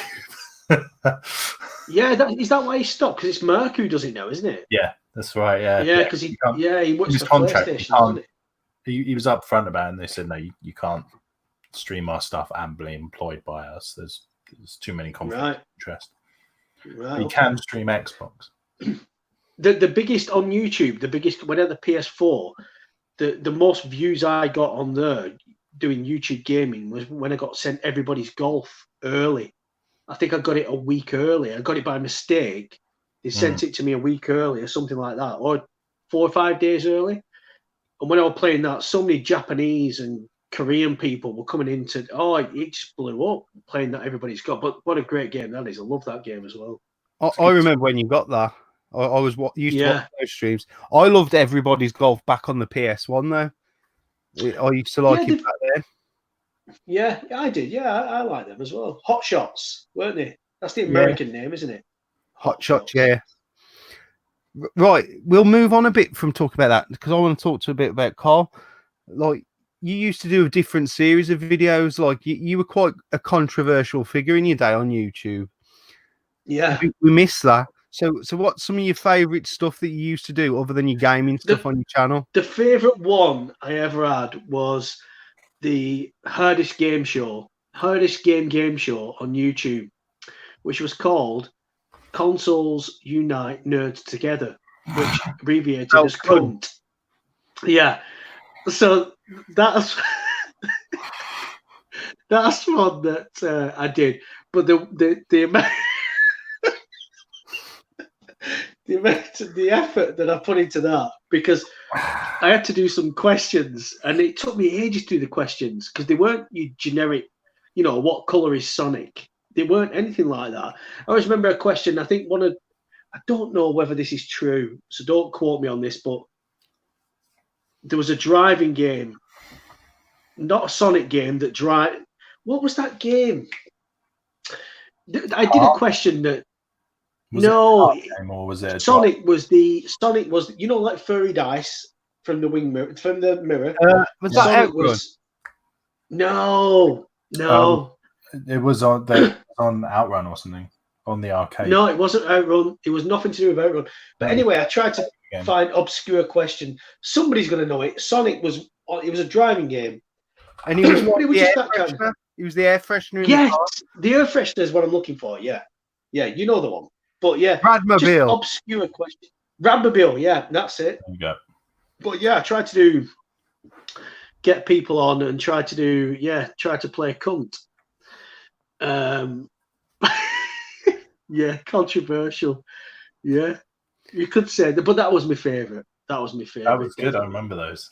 Yeah, is that why he stopped? Because it's Merc who does it now, isn't it? Yeah, that's right. Yeah, yeah, because he works for PlayStation, doesn't he was up front about it, and they said, no, you can't stream our stuff and be employed by us. There's too many conflicts of interest. Right. You can stream Xbox. The biggest on YouTube, when I had the PS4, the most views I got on there doing YouTube gaming was when I got sent Everybody's Golf early. I think I got it a week early. I got it by mistake. They sent it to me a week early or something like that, or 4 or 5 days early. And when I was playing that, so many Japanese and Korean people were coming into. It just blew up playing that Everybody's Golf. But what a great game that is! I love that game as well. I remember when you got that. I was used to watch those streams. I loved Everybody's Golf back on the PS1 though. I used to like it back then. Yeah, I did. Yeah, I like them as well. Hot Shots, weren't they? That's the American name, isn't it? Hot Shots, yeah. Right, we'll move on a bit from talking about that because I want to talk to a bit about Carl. Like, you used to do a different series of videos. Like, you were quite a controversial figure in your day on YouTube. Yeah. We miss that. So what's some of your favourite stuff that you used to do other than your gaming stuff on your channel? The favourite one I ever had was the hardest game show on YouTube, which was called Consoles Unite Nerds Together, which abbreviated as CUNT. Yeah. So that's one that I did. But the amount the effort that I put into that, because I had to do some questions, and it took me ages to do the questions because they weren't your generic, what color is Sonic? They weren't anything like that. I always remember a question. I think I don't know whether this is true, so don't quote me on this, but there was a driving game, not a Sonic game that what was that game? I did a question that. Or was it Sonic was like furry dice from the mirror. Was that Outrun? No. It was on Outrun or something on the arcade. No, it wasn't Outrun. It was nothing to do with Outrun. But anyway, I tried to find obscure question. Somebody's going to know it. Sonic was a driving game, And he was But like it was the just air that kind of- freshener. He was the air freshener in the Yes, car. the air freshener is what I'm looking for. Yeah, you know the one. But yeah, just Bradmobile. obscure question. Radmobile, yeah, that's it. There you go. But yeah, I tried to get people on and try to play cunt. Yeah, controversial. Yeah, you could say that, but that was my favourite. That was my favourite. That was good. I remember those.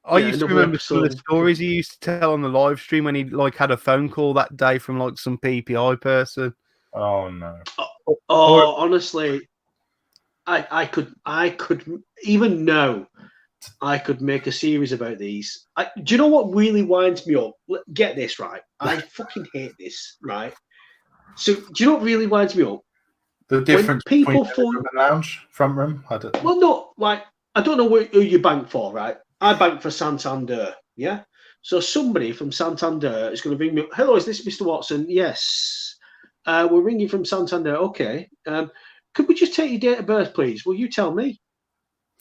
I Yeah, used to another remember some of the episode. stories he used to tell on the live stream when he like had a phone call that day from like some PPI person. Oh no. Oh, honestly, I could even know I could make a series about these. Do you know what really winds me up? Get this right. I fucking hate this, right? So, do you know what really winds me up? The difference people between the room and lounge, front room. I don't. Well, no, like I don't know who you bank for, right? I bank for Santander, yeah. So somebody from Santander is going to ring me up. Hello, is this Mr. Watson? Yes, we're ringing from Santander. Okay. Could we just take your date of birth, please? Well, you tell me.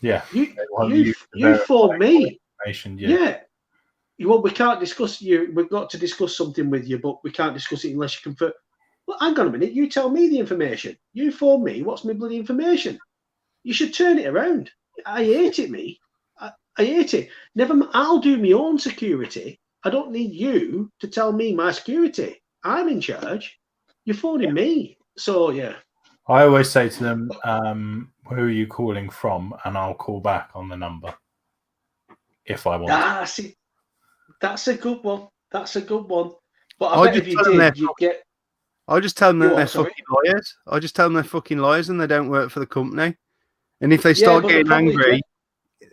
Yeah. You phone me. Yeah. Well, we can't discuss you. We've got to discuss something with you, but we can't discuss it unless you confirm. Well, hang on a minute. You tell me the information. You phone me. What's my bloody information? You should turn it around. I hate it, me. I hate it. Never mind. I'll do my own security. I don't need you to tell me my security. I'm in charge. You're phoning me. So, yeah. I always say to them, who are you calling from? And I'll call back on the number if I want. See, that's a good one. That's a good one. But I bet if you did, you'd get... I just tell them that they're fucking liars. I just tell them they're fucking liars and they don't work for the company. And if they start getting angry,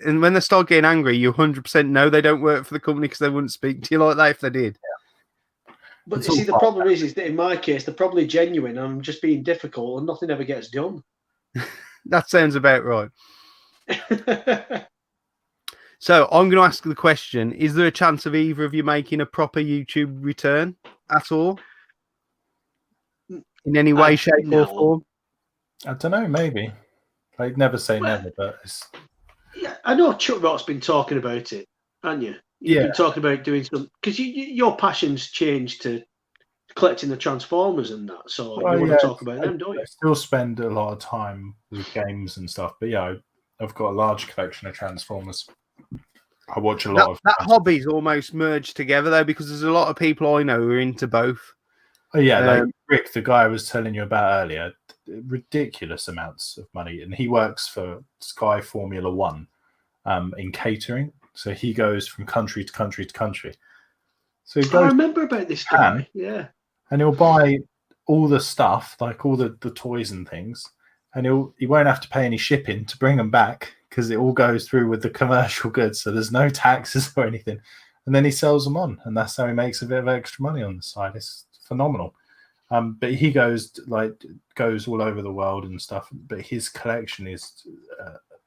and when they start getting angry, you 100% know they don't work for the company because they wouldn't speak to you like that if they did. Yeah. But you see, the problem is that in my case, they're probably genuine. I'm just being difficult and nothing ever gets done. That sounds about right. So I'm going to ask the question, is there a chance of either of you making a proper YouTube return at all? In any way, shape or form? I don't know, maybe. Like, never say never, but it's... Yeah, I know Chuck Rock's been talking about it, haven't you? You've been talking about doing some... Because your passion's changed to collecting the Transformers and that, so you want to talk about them, don't you? I still spend a lot of time with games and stuff, but yeah, I've got a large collection of Transformers. I watch a lot of... That hobby's almost merged together, though, because there's a lot of people I know who are into both. Oh, yeah, like Rick, the guy I was telling you about earlier, ridiculous amounts of money. And he works for Sky Formula One in catering. So he goes from country to country to country. So he goes, I remember about this guy, yeah. And he'll buy all the stuff, like all the toys and things, and he won't have to pay any shipping to bring them back because it all goes through with the commercial goods. So there's no taxes or anything. And then he sells them on, and that's how he makes a bit of extra money on the side. It's phenomenal. But he goes all over the world and stuff. But his collection is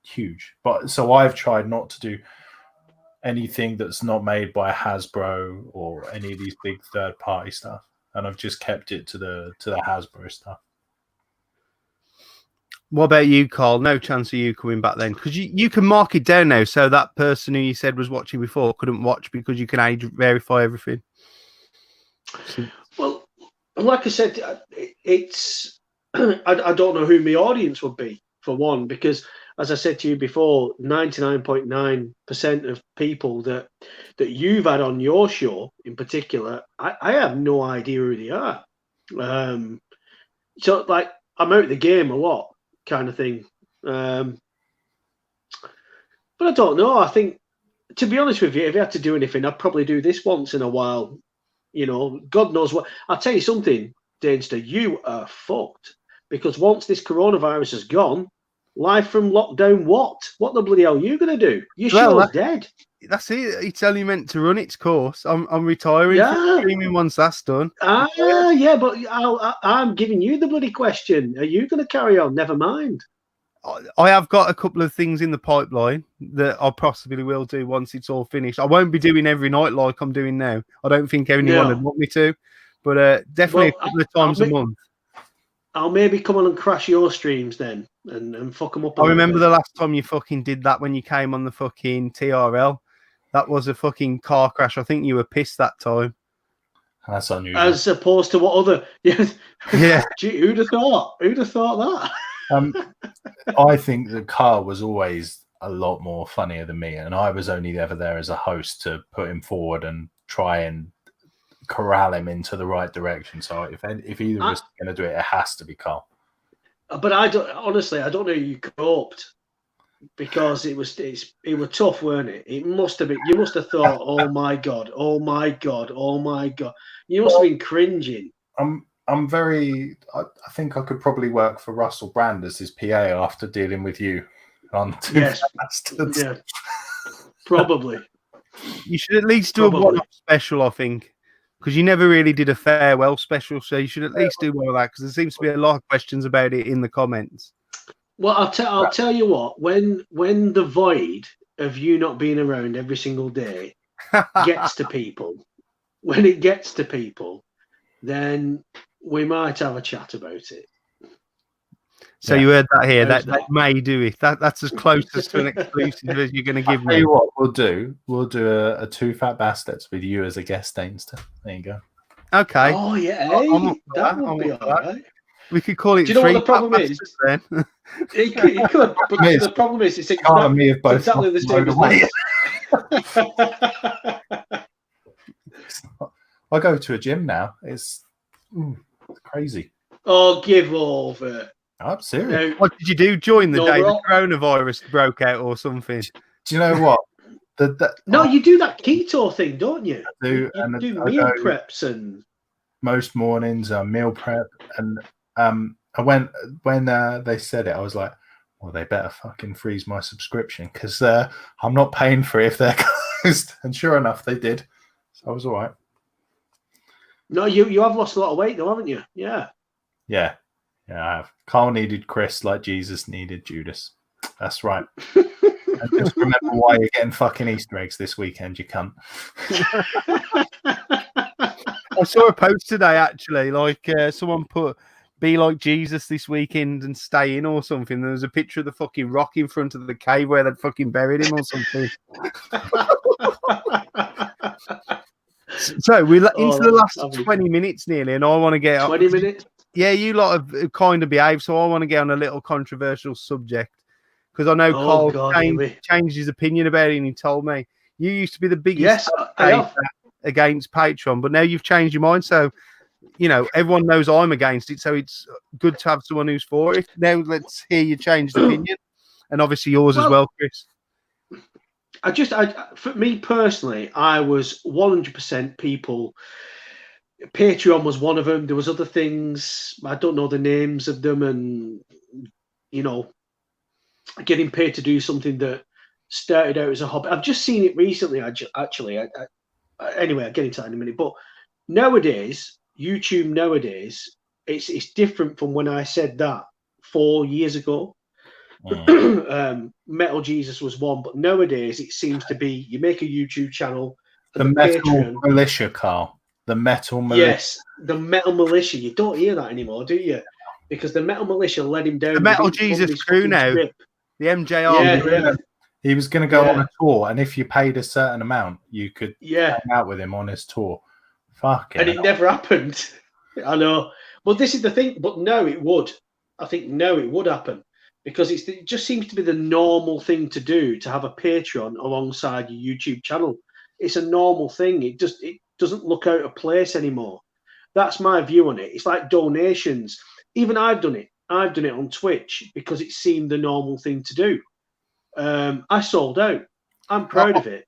huge. But so I've tried not to do anything that's not made by Hasbro or any of these big third party stuff, and I've just kept it to the Hasbro stuff. What about you, Carl? No chance of you coming back then, because you can mark it down now, so that person who you said was watching before couldn't watch because you can age verify everything. Well, like I said, it's I don't know who my audience would be, for one, because as I said to you before, 99.9% of people that you've had on your show in particular, I have no idea who they are. So like I'm out of the game a lot, kind of thing. But I don't know. I think, to be honest with you, if you had to do anything, I'd probably do this once in a while. You know, God knows what. I'll tell you something, Dainster, you are fucked. Because once this coronavirus is gone, live from lockdown, what? What the bloody hell are you going to do? Your show's dead. That's it. It's only meant to run its course. I'm retiring from streaming once that's done. Yeah, but I'm giving you the bloody question. Are you going to carry on? Never mind. I have got a couple of things in the pipeline that I possibly will do once it's all finished. I won't be doing every night like I'm doing now. I don't think anyone would want me to, but definitely a couple of times a month. I'll maybe come on and crash your streams then and fuck them up. I remember the last time you fucking did that when you came on the fucking TRL. That was a fucking car crash. I think you were pissed that time. That's unusual. As opposed to what other? Yeah. Gee, who'd have thought? Who'd have thought that? I think the car was always a lot more funnier than me, and I was only ever there as a host to put him forward and try and corral him into the right direction. So if either of us is going to do it, it has to be Carl. But I don't honestly. I don't know how you coped because it was tough, weren't it? It must have been. You must have thought, "Oh my god! Oh my god! Oh my god!" You must have been cringing. I'm very. I think I could probably work for Russell Brand as his PA after dealing with you on Two Yes. Bastards. Yeah, probably. You should at least do a one-off special, I think, because you never really did a farewell special. So you should at least do one of that because there seems to be a lot of questions about it in the comments. Well, I'll tell you what. When the void of you not being around every single day gets to people, when it gets to people, then we might have a chat about it. So you heard that here. That may do it. That's as close as to an exclusive as you're going to give me. Tell you what we'll do. We'll do a Two Fat Bastards with you as a guest, Ainster. There you go. Okay. Oh yeah, that would be all right. We could call it. Do you know what the problem is? Then It could, but the problem is it's exactly the same as I go to a gym now. It's crazy. Oh, give over. I'm serious. Now, what did you do during the day? The well, coronavirus broke out or something? Do you know what? No, you do that keto thing, don't you? I do, you do meal preps and most mornings meal prep, and I went when they said it, I was like, well, they better fucking freeze my subscription because I'm not paying for it if they're closed. And sure enough, they did. So I was all right. No, you have lost a lot of weight though, haven't you? Yeah. Yeah, I have. Carl needed Chris like Jesus needed Judas. That's right. And just remember why you're getting fucking Easter eggs this weekend, you cunt. I saw a post today, actually, like someone put, be like Jesus this weekend and stay in or something. There was a picture of the fucking rock in front of the cave where they'd fucking buried him or something. So we're into the last 20 minutes nearly, and I want to get 20 minutes? Yeah, you lot have kind of behaved, so I want to get on a little controversial subject. Because I know Carl changed his opinion about it, and he told me you used to be the biggest against Patreon, but now you've changed your mind. So, you know, everyone knows I'm against it, so it's good to have someone who's for it. Now let's hear you change the opinion, and obviously yours as well, Chris. For me personally, I was 100% people. Patreon was one of them. There was other things. I don't know the names of them, and you know, getting paid to do something that started out as a hobby. I've just seen it recently. Anyway, I'll get into that in a minute. But nowadays, YouTube nowadays, it's different from when I said that 4 years ago. Metal Jesus was one, but nowadays it seems to be you make a YouTube channel. The Metal Militia, Carl. The Metal Militia. Yes, the Metal Militia. You don't hear that anymore, do you? Because the Metal Militia let him down. The Metal Jesus crew now. The MJR. Yeah. He was going to go on a tour, and if you paid a certain amount, you could hang out with him on his tour. Fuck it. And it never happened. I know. But this is the thing. But no, it would. I think it would happen. Because it just seems to be the normal thing to do, to have a Patreon alongside your YouTube channel. It's a normal thing. It doesn't look out of place anymore. That's my view on it. It's like donations. Even I've done it. I've done it on Twitch because it seemed the normal thing to do. I sold out. I'm proud of it.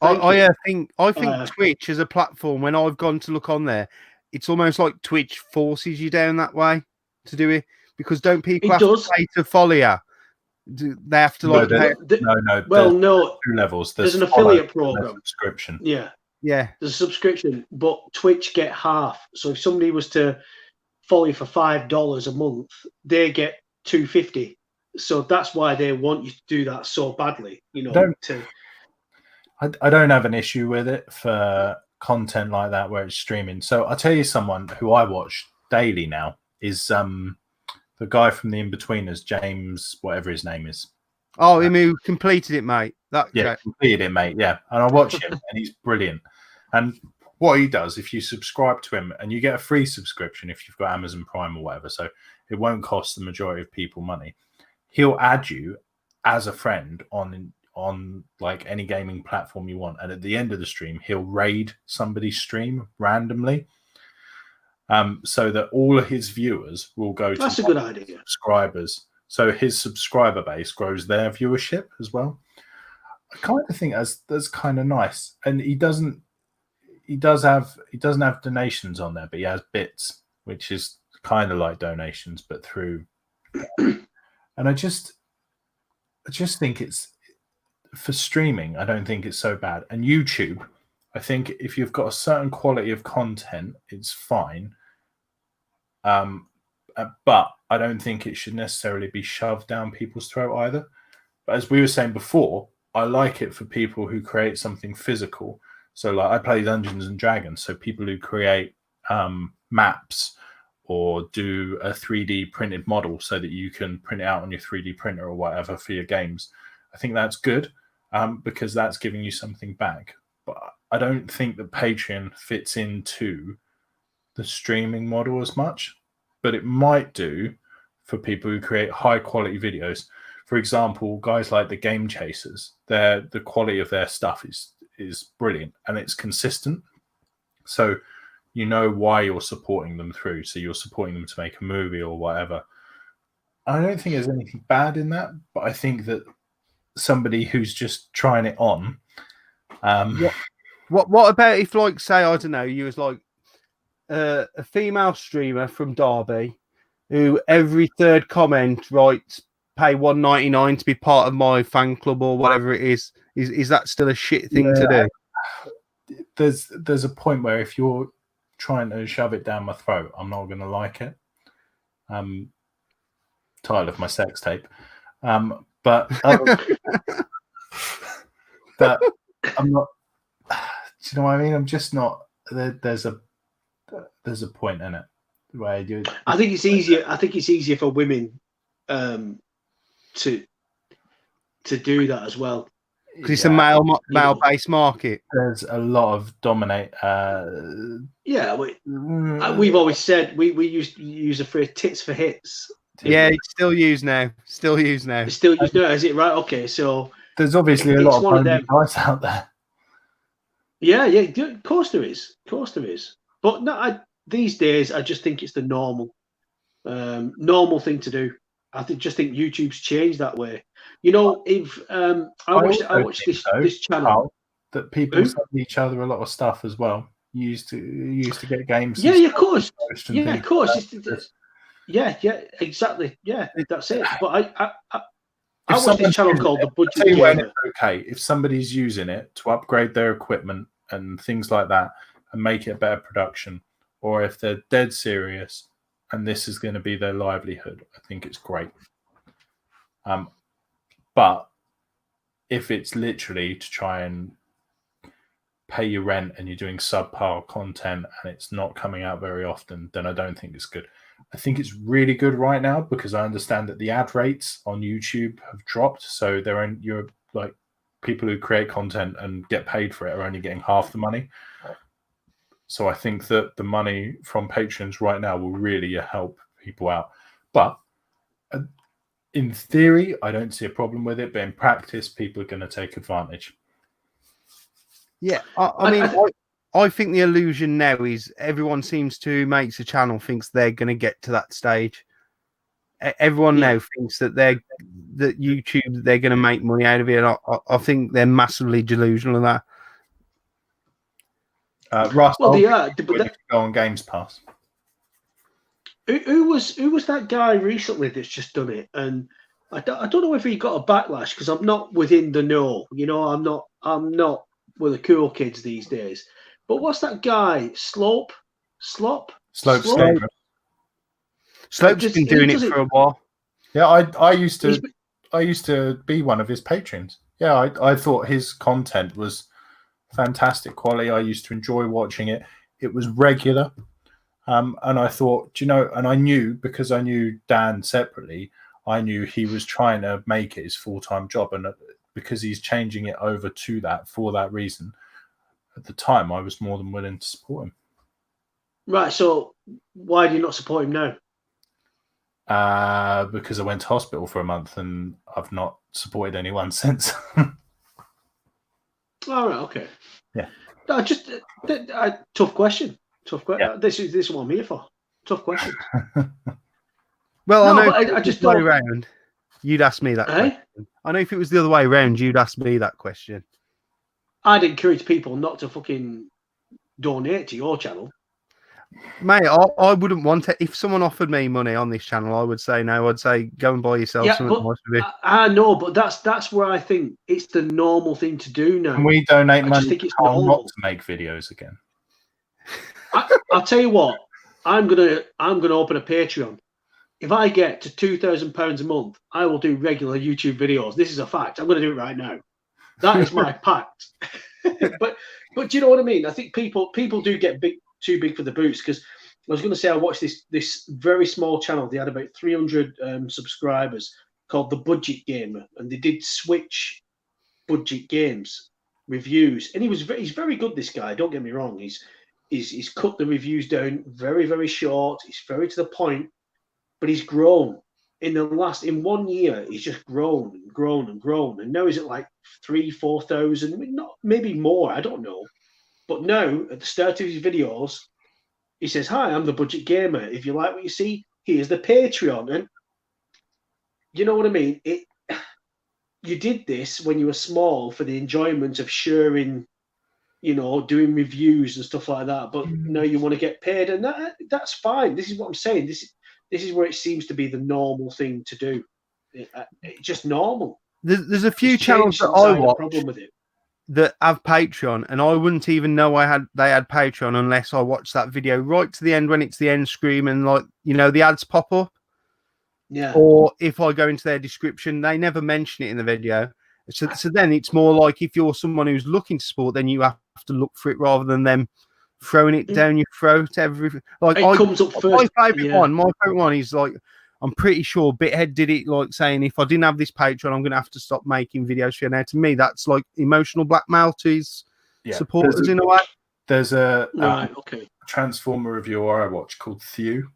I think Twitch as a platform, when I've gone to look on there, it's almost like Twitch forces you down that way to do it. Because don't people have to pay to follow you? They have to like no. Well, no. 2 levels. There's an affiliate program. Subscription. Yeah. There's a subscription, but Twitch get half. So if somebody was to follow you for $5 a month, they get $2.50. So that's why they want you to do that so badly. You know. I don't have an issue with it for content like that where it's streaming. So I'll tell you someone who I watch daily now is the guy from the In-Betweeners, James, whatever his name is. Oh, him who completed it, mate. That Yeah, completed it, mate. Yeah, and I watch him, and he's brilliant. And what he does, if you subscribe to him, and you get a free subscription if you've got Amazon Prime or whatever, so it won't cost the majority of people money. He'll add you as a friend on like any gaming platform you want, and at the end of the stream, he'll raid somebody's stream randomly, so that all of his viewers will go That's to a good idea. subscribers. So his subscriber base grows their viewership as well. I kind of think that's kind of nice. And he doesn't have donations on there, but he has bits, which is kind of like donations, but through. And I just think it's for streaming. I don't think it's so bad. And YouTube, I think if you've got a certain quality of content, it's fine. But I don't think it should necessarily be shoved down people's throat either. But as we were saying before, I like it for people who create something physical. So like I play Dungeons and Dragons, so people who create maps or do a 3D printed model so that you can print it out on your 3D printer or whatever for your games. I think that's good because that's giving you something back. But I don't think that Patreon fits into the streaming model as much, but it might do for people who create high quality videos. For example, guys like the Game Chasers, the quality of their stuff is brilliant and it's consistent. So you know why you're supporting them through. So you're supporting them to make a movie or whatever. I don't think there's anything bad in that, but I think that somebody who's just trying it on. What about if, like, say, I don't know, you was like a female streamer from Derby who every third comment writes, pay $1.99 to be part of my fan club or whatever it is. Is that still a shit thing to do? There's a point where if you're trying to shove it down my throat, I'm not going to like it. Title of my sex tape. But that I'm not. Do you know what I mean? I'm just not. There's a point in it where you. I think it's easier. I think it's easier for women to do that as well. Because it's a male-based market. There's a lot of dominate. We've always said we used to use the phrase "tits for hits." Yeah, it's still used now. It's still used now. It's still used now, is it? Right. Okay. So there's obviously a lot of guys out there. Yeah. Of course there is. But no, these days I just think it's the normal thing to do. I just think YouTube's changed that way. You know, if I watched this channel that people send each other a lot of stuff as well. You used to get games. Yeah, of course. Yeah, of course. Yeah, exactly. Yeah, that's it. But I watched this channel called The Budget Gamer. Okay, if somebody's using it to upgrade their equipment and things like that and make it a better production, or if they're dead serious and this is going to be their livelihood, I think it's great. But if it's literally to try and pay your rent and you're doing subpar content and it's not coming out very often, then I don't think it's good. I think it's really good right now because I understand that the ad rates on YouTube have dropped. So you're like people who create content and get paid for it are only getting half the money. So I think that the money from patrons right now will really help people out. But in theory, I don't see a problem with it. But in practice, people are going to take advantage. Yeah, I think the illusion now is everyone seems to makes a channel thinks they're going to get to that stage. Everyone now thinks that they're going to make money out of it. And I think they're massively delusional of that. Russ, they are. But go on Games Pass. Who was that guy recently that's just done it? And I don't know if he got a backlash because I'm not within the know. You know, I'm not with the cool kids these days. But what's that guy? Slope's been doing it for a while. Yeah, I used to be one of his patrons. Yeah, I thought his content was fantastic quality. I used to enjoy watching it. It was regular. And I thought, and I knew because I knew Dan separately, I knew he was trying to make it his full-time job, and because he's changing it over to that for that reason, at the time I was more than willing to support him. Right. So why do you not support him now? Because I went to hospital for a month and I've not supported anyone since. All right. Okay. Yeah. No, just tough question. Yeah. This is what I'm here for. Tough question. Well, No, I know but if it I was just the other don't. way around, you'd ask me that Eh? question. I know if it was the other way around, you'd ask me that question. I'd encourage people not to fucking donate to your channel. Mate, I wouldn't want it. If someone offered me money on this channel, I would say no. I'd say go and buy yourself Yeah, something but nice with it. I know, but that's where I think it's the normal thing to do now. Can we donate I money just think to it's Carl not normal. to make videos again? I'll tell you what. I'm gonna open a Patreon. If I get to £2,000 a month, I will do regular YouTube videos. This is a fact. I'm gonna do it right now. That is my pact. but do you know what I mean? I think people do get too big for the boots, because I was going to say I watched this very small channel. They had about 300 subscribers, called The Budget Gamer, and they did Switch budget games reviews. And he's very good. This guy, don't get me wrong. He's cut the reviews down very, very short. He's very to the point, but he's grown. In 1 year, he's just grown and grown and grown, and now he's at like 3,000-4,000, not maybe more. I don't know, but now at the start of his videos, he says, "Hi, I'm the Budget Gamer. If you like what you see, here's the Patreon." And you know what I mean? You did this when you were small for the enjoyment of sharing, doing reviews and stuff like that. But now you want to get paid, and that's fine. This is what I'm saying. This is where it seems to be the normal thing to do. It's just normal. There's a few It's channels changed that since I had a watch problem with it. that have Patreon, and I wouldn't even know they had Patreon unless I watched that video right to the end, when it's the end screen and the ads pop up. Yeah. Or if I go into their description, they never mention it in the video. So then it's more like, if you're someone who's looking to support, then you have to look for it rather than them throwing it down your throat. It comes up first. My favorite one is like, I'm pretty sure Bithead did it, like saying, if I didn't have this Patreon, I'm going to have to stop making videos for you. Now, to me, that's like emotional blackmail to his supporters in a way. There's a Okay. Transformer reviewer I watch called Thew,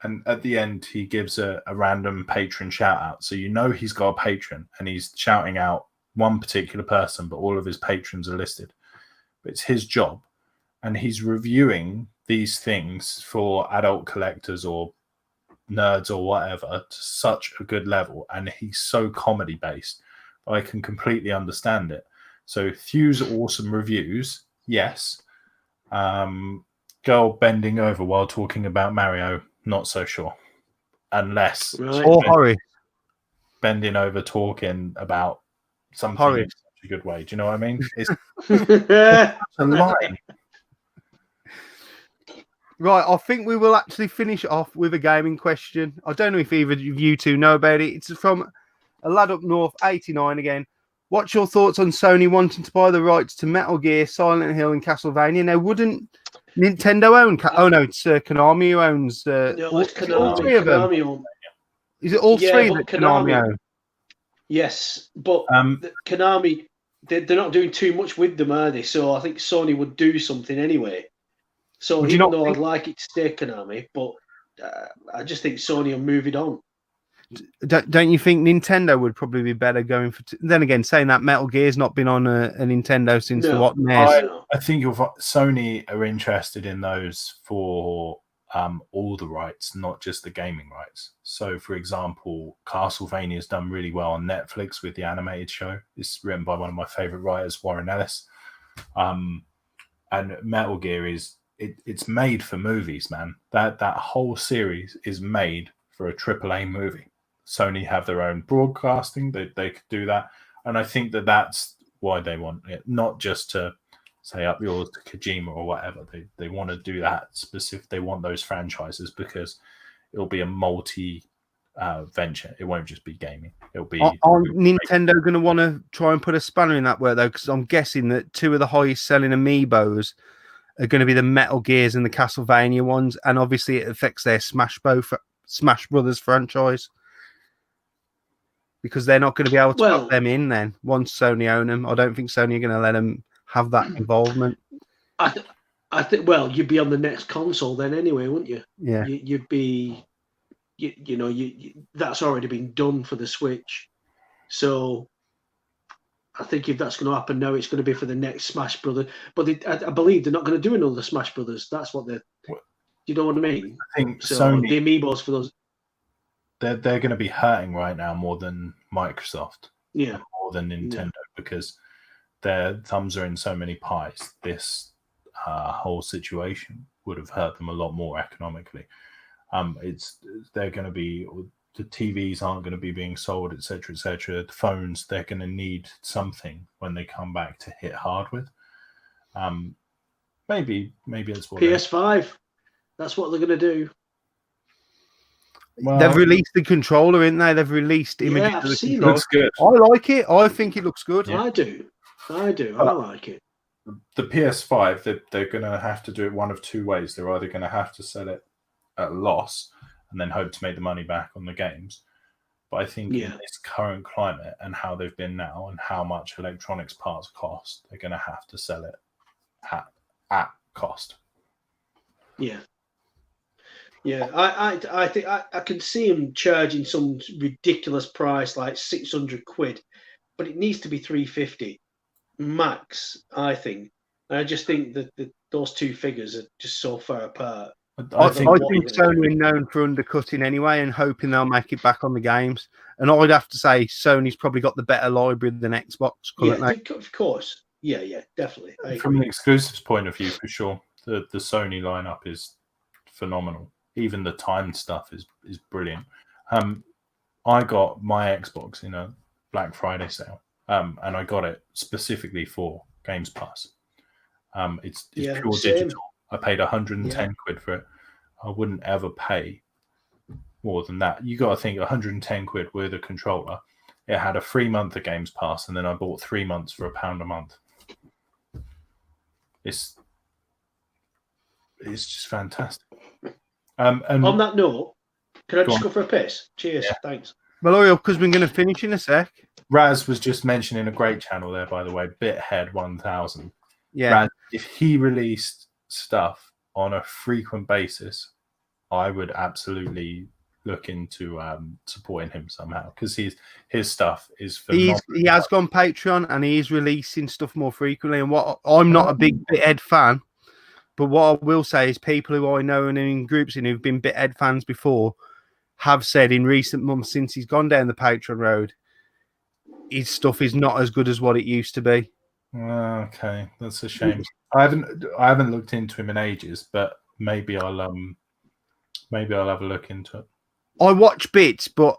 and at the end he gives a random patron shout out. So he's got a patron, and he's shouting out one particular person, but all of his patrons are listed. But it's his job, and he's reviewing these things for adult collectors or nerds or whatever to such a good level, and he's so comedy based, I can completely understand it. So Thew's awesome reviews, yes. Girl bending over while talking about Mario, not so sure, unless or Horry bending over talking about something Horry. in such a good way. Do you know what I mean? It's a line. Right, I think we will actually finish off with a gaming question. I don't know if either of you two know about it. It's from a lad up north, 89 again. What's your thoughts on Sony wanting to buy the rights to Metal Gear, Silent Hill, and Castlevania? Now, wouldn't Nintendo own? Oh no, it's Konami who owns. No, it's Konami. All three of them. Is it all three that Konami own? Yes, but Konami, they're not doing too much with them, are they? So I think Sony would do something anyway. So even though I'd like it to stay Konami, but I just think Sony will move it on. Don't you think Nintendo would probably be better going for? Then again, saying that, Metal Gear's not been on a Nintendo since the what? I think Sony are interested in those for all the rights, not just the gaming rights. So, for example, Castlevania has done really well on Netflix with the animated show. It's written by one of my favorite writers, Warren Ellis. And Metal Gear it's made for movies, man. That whole series is made for a AAA movie. Sony have their own broadcasting. They could do that. And I think that's why they want it, not just to say up yours to Kojima or whatever. They want to do that specific. They want those franchises because it'll be a multi venture. It won't just be gaming. It'll be. Are Nintendo going to want to try and put a spanner in that work though? Because I'm guessing that two of the highest selling amiibos are going to be the Metal Gears and the Castlevania ones, and obviously it affects their Smash Brothers franchise. because they're not going to be able to Well- put them in then once Sony own them. I don't think Sony are going to let them have that involvement. I think. Well, you'd be on the next console then anyway, wouldn't you? Yeah. You'd be. That's already been done for the Switch. So I think if that's going to happen now, it's going to be for the next Smash Brothers. But I believe they're not going to do another Smash Brothers. That's what they're. You know what I mean? I think So Sony, the amiibos for those. they're going to be hurting right now more than Microsoft, Yeah. more than Nintendo, because their thumbs are in so many pies. This whole situation would have hurt them a lot more economically. They're going to be, the TVs aren't going to be being sold, etc., etc. The phones, they're going to need something when they come back to hit hard with. Maybe it's what PS5. That's what they're going to do. Well, They've released the controller, in there. They've released images. Yeah, I've of the seen controller. looks good. I like it. I think it looks good. I do. I like it. The PS5, they're going to have to do it one of two ways. They're either going to have to sell it at a loss and then hope to make the money back on the games. But I think in this current climate and how they've been now and how much electronics parts cost, they're going to have to sell it at cost. Yeah. Yeah, I think I can see him charging some ridiculous price like 600 quid, but it needs to be 350 max, I think. And I just think that those two figures are just so far apart. I think Sony are known for undercutting anyway and hoping they'll make it back on the games. And I'd have to say Sony's probably got the better library than Xbox currently. Yeah, of course. Yeah, definitely. From an exclusives point of view, for sure, the Sony lineup is phenomenal. Even the timed stuff is brilliant. I got my Xbox in a Black Friday sale, and I got it specifically for Games Pass. It's pure digital. I paid 110 quid for it. I wouldn't ever pay more than that. You got to think 110 quid with a controller. It had a 3 month of Games Pass, and then I bought 3 months for £1 a month. It's just fantastic. And on that note, can I just go for a piss? Cheers. Yeah. Thanks. Well, because we're going to finish in a sec. Raz was just mentioning a great channel there, by the way, Bithead 1000. Yeah. Raz, if he released stuff on a frequent basis, I would absolutely look into supporting him somehow, because his stuff is phenomenal. He has gone Patreon and he is releasing stuff more frequently. And what I'm not a big Bithead fan, but what I will say is people who I know and in groups and who've been Bithead fans before have said in recent months since he's gone down the Patreon road, his stuff is not as good as what it used to be. Okay, that's a shame. I haven't looked into him in ages, but maybe I'll have a look into it. I watch bits, but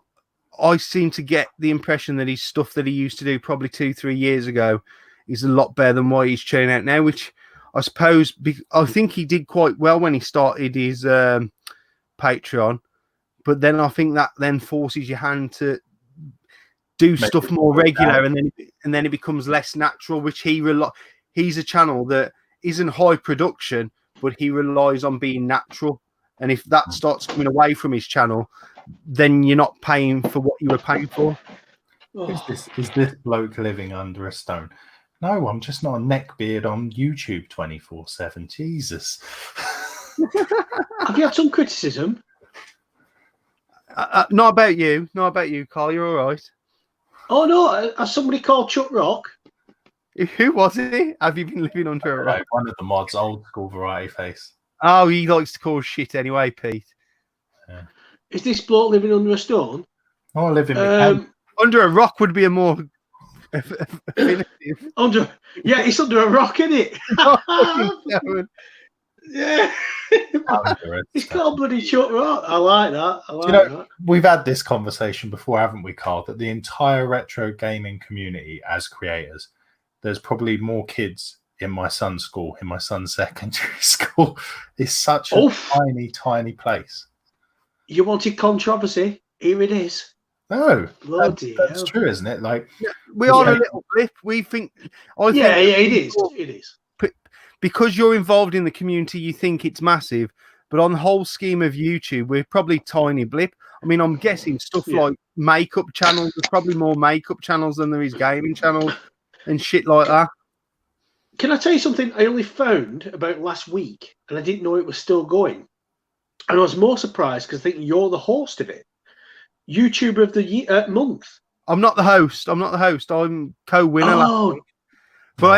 I seem to get the impression that his stuff that he used to do probably 2-3 years ago is a lot better than what he's churning out now, which I suppose I think he did quite well when he started his Patreon, but then I think that then forces your hand to do stuff more regular, and then it becomes less natural. Which he's a channel that isn't high production, but he relies on being natural. And if that starts coming away from his channel, then you're not paying for what you were paying for. Is this bloke living under a stone? No, I'm just not a neckbeard on YouTube 24/7. Jesus. Have you had some criticism? Not about you, Carl. You're all right. Oh no! Has somebody called Chuck Rock? Who was it? Have you been living under a rock? One of the mods, old school variety face. Oh, he likes to call shit anyway, Pete. Yeah. Is this bloke living under a stone? Oh, I live in under a rock would be a more it's under a rock, isn't it? Yeah. It's called bloody Chuck Rock. I like that. We've had this conversation before, haven't we, Carl? That the entire retro gaming community as creators, there's probably more kids in my son's school, in my son's secondary school. It's such a tiny, tiny place. You wanted controversy? Here it is. No, that's true, isn't it? Like we are a little blip. We think. It is. It is. Because you're involved in the community, you think it's massive, but on the whole scheme of YouTube, we're probably tiny blip. I mean, I'm guessing stuff like makeup channels. There's probably more makeup channels than there is gaming channels and shit like that. Can I tell you something I only found about last week, and I didn't know it was still going? And I was more surprised because I think you're the host of it. YouTuber of the month. I'm not the host. I'm co-winner last week. But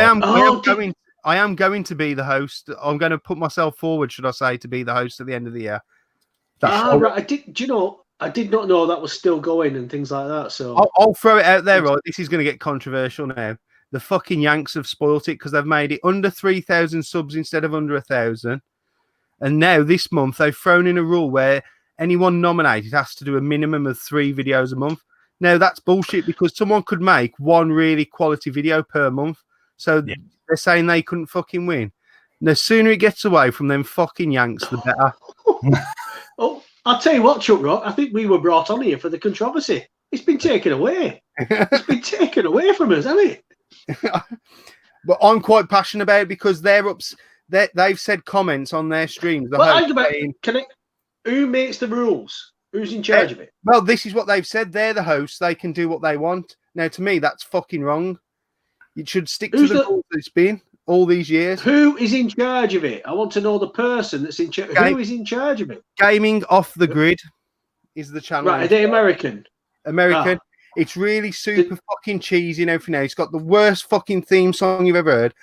I am going to be the host. I'm going to put myself forward, should I say, to be the host at the end of the year. Right. Do you know? I did not know that was still going and things like that. So I'll throw it out there, right? This is going to get controversial now. The fucking Yanks have spoilt it because they've made it under 3,000 subs instead of under 1,000. And now this month they've thrown in a rule where anyone nominated has to do a minimum of 3 videos a month. Now that's bullshit because someone could make one really quality video per month. So they're saying they couldn't fucking win. And the sooner it gets away from them fucking Yanks, the better. Oh, I'll tell you what, Chuck Rock, I think we were brought on here for the controversy. It's been taken away. It's been taken away from us, hasn't it? But I'm quite passionate about it because they've said comments on their streams. Who makes the rules? Who's in charge of it? Well, this is what they've said. They're the hosts. They can do what they want. Now, to me, that's fucking wrong. It should stick to the rules it's been all these years. Who is in charge of it? I want to know the person that's in charge. Who is in charge of it? Gaming Off the Grid is the channel. Right, are they American? American. It's really super fucking cheesy and everything. It's got the worst fucking theme song you've ever heard.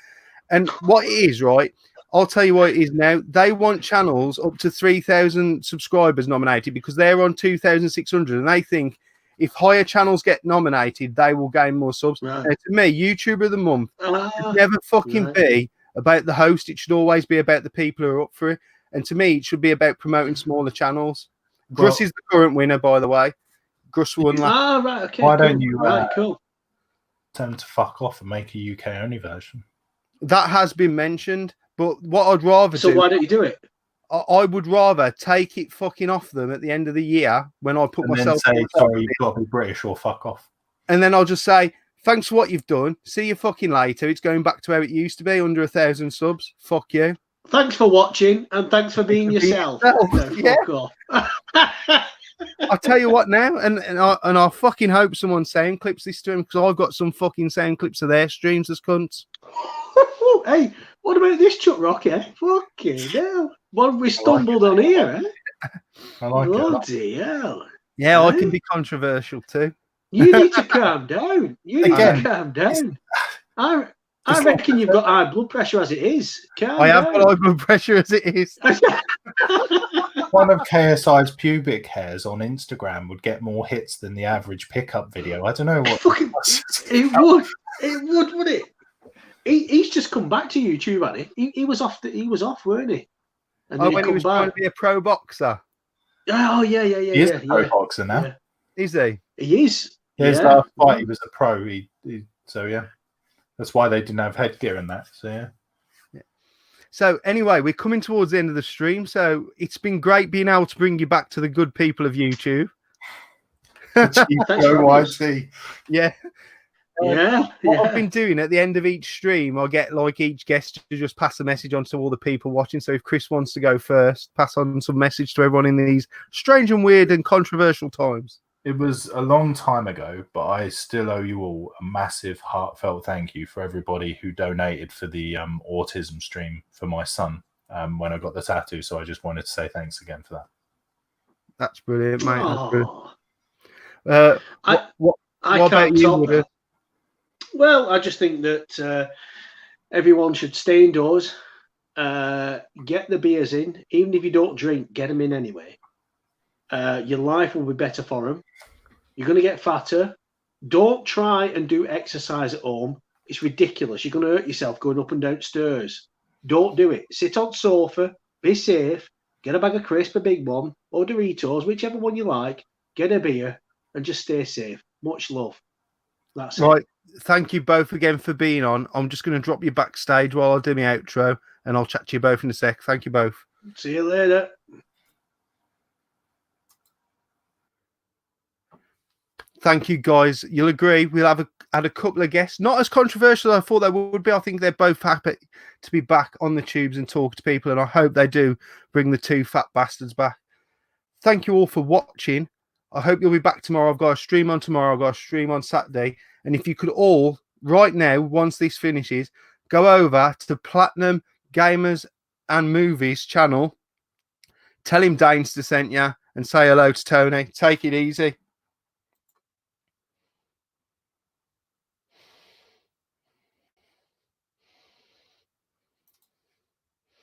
And what it is, right? I'll tell you what it is now. They want channels up to 3,000 subscribers nominated because they're on 2,600, and they think if higher channels get nominated, they will gain more subs. Right. Now, to me, YouTuber of the month should never fucking be about the host. It should always be about the people who are up for it. And to me, it should be about promoting smaller channels. Gruss is the current winner, by the way. Gruss won last. Right, okay. Why don't you cool. tell them to fuck off and make a UK only version? That has been mentioned, but what I'd rather do. So why don't you do it? I would rather take it fucking off them at the end of the year when I put and myself. Then say, sorry, you've got to be British or fuck off. And then I'll just say, thanks for what you've done. See you fucking later. It's going back to how it used to be, under 1,000 subs. Fuck you. Thanks for watching and thanks for being yourself. No, fuck off. I'll tell you what now, and I fucking hope someone sound clips this to him because I've got some fucking sound clips of their streams as cunts. Hey, what about this, Chuck Rock? Fucking hell. What have we stumbled on here? I like Bloody hell. Yeah, I can be controversial too. You need to calm down. I reckon you've got high blood pressure as it is. I have got high blood pressure as it is. One of KSI's pubic hairs on Instagram would get more hits than the average pickup video. I don't know what. It would. It would, wouldn't it? He's just come back to YouTube, hasn't he? He was off. He was off, weren't he? And when he was trying to be a pro boxer. Oh yeah. He is a pro boxer now. Yeah. Is he? He is. His last fight, he was a pro. So yeah, that's why they didn't have headgear in that. So yeah. So anyway, we're coming towards the end of the stream. So it's been great being able to bring you back to the good people of YouTube. Yeah. What I've been doing at the end of each stream, I get like each guest to just pass a message on to all the people watching. So if Chris wants to go first, pass on some message to everyone in these strange and weird and controversial times. It was a long time ago, but I still owe you all a massive heartfelt thank you for everybody who donated for the autism stream for my son when I got the tattoo. So I just wanted to say thanks again for that. That's brilliant, mate. That's brilliant. What about you, Woody? Well, I just think that everyone should stay indoors, get the beers in. Even if you don't drink, get them in anyway. Your life will be better for them. You're going to get fatter. Don't try and do exercise at home. It's ridiculous. You're going to hurt yourself going up and down stairs. Don't do it. Sit on sofa. Be safe. Get a bag of crisp, a big one, or Doritos, whichever one you like. Get a beer and just stay safe. Much love. That's right. Thank you both again for being on. I'm just going to drop you backstage while I do my outro, and I'll chat to you both in a sec. Thank you both. See you later. Thank you, guys. You'll agree we'll have had a couple of guests. Not as controversial as I thought they would be. I think they're both happy to be back on the tubes and talk to people, and I hope they do bring the two fat bastards back. Thank you all for watching. I hope you'll be back tomorrow. I've got a stream on tomorrow. I've got a stream on Saturday. And if you could all, right now, once this finishes, go over to the Platinum Gamers and Movies channel. Tell him Dane's sent you and say hello to Tony. Take it easy.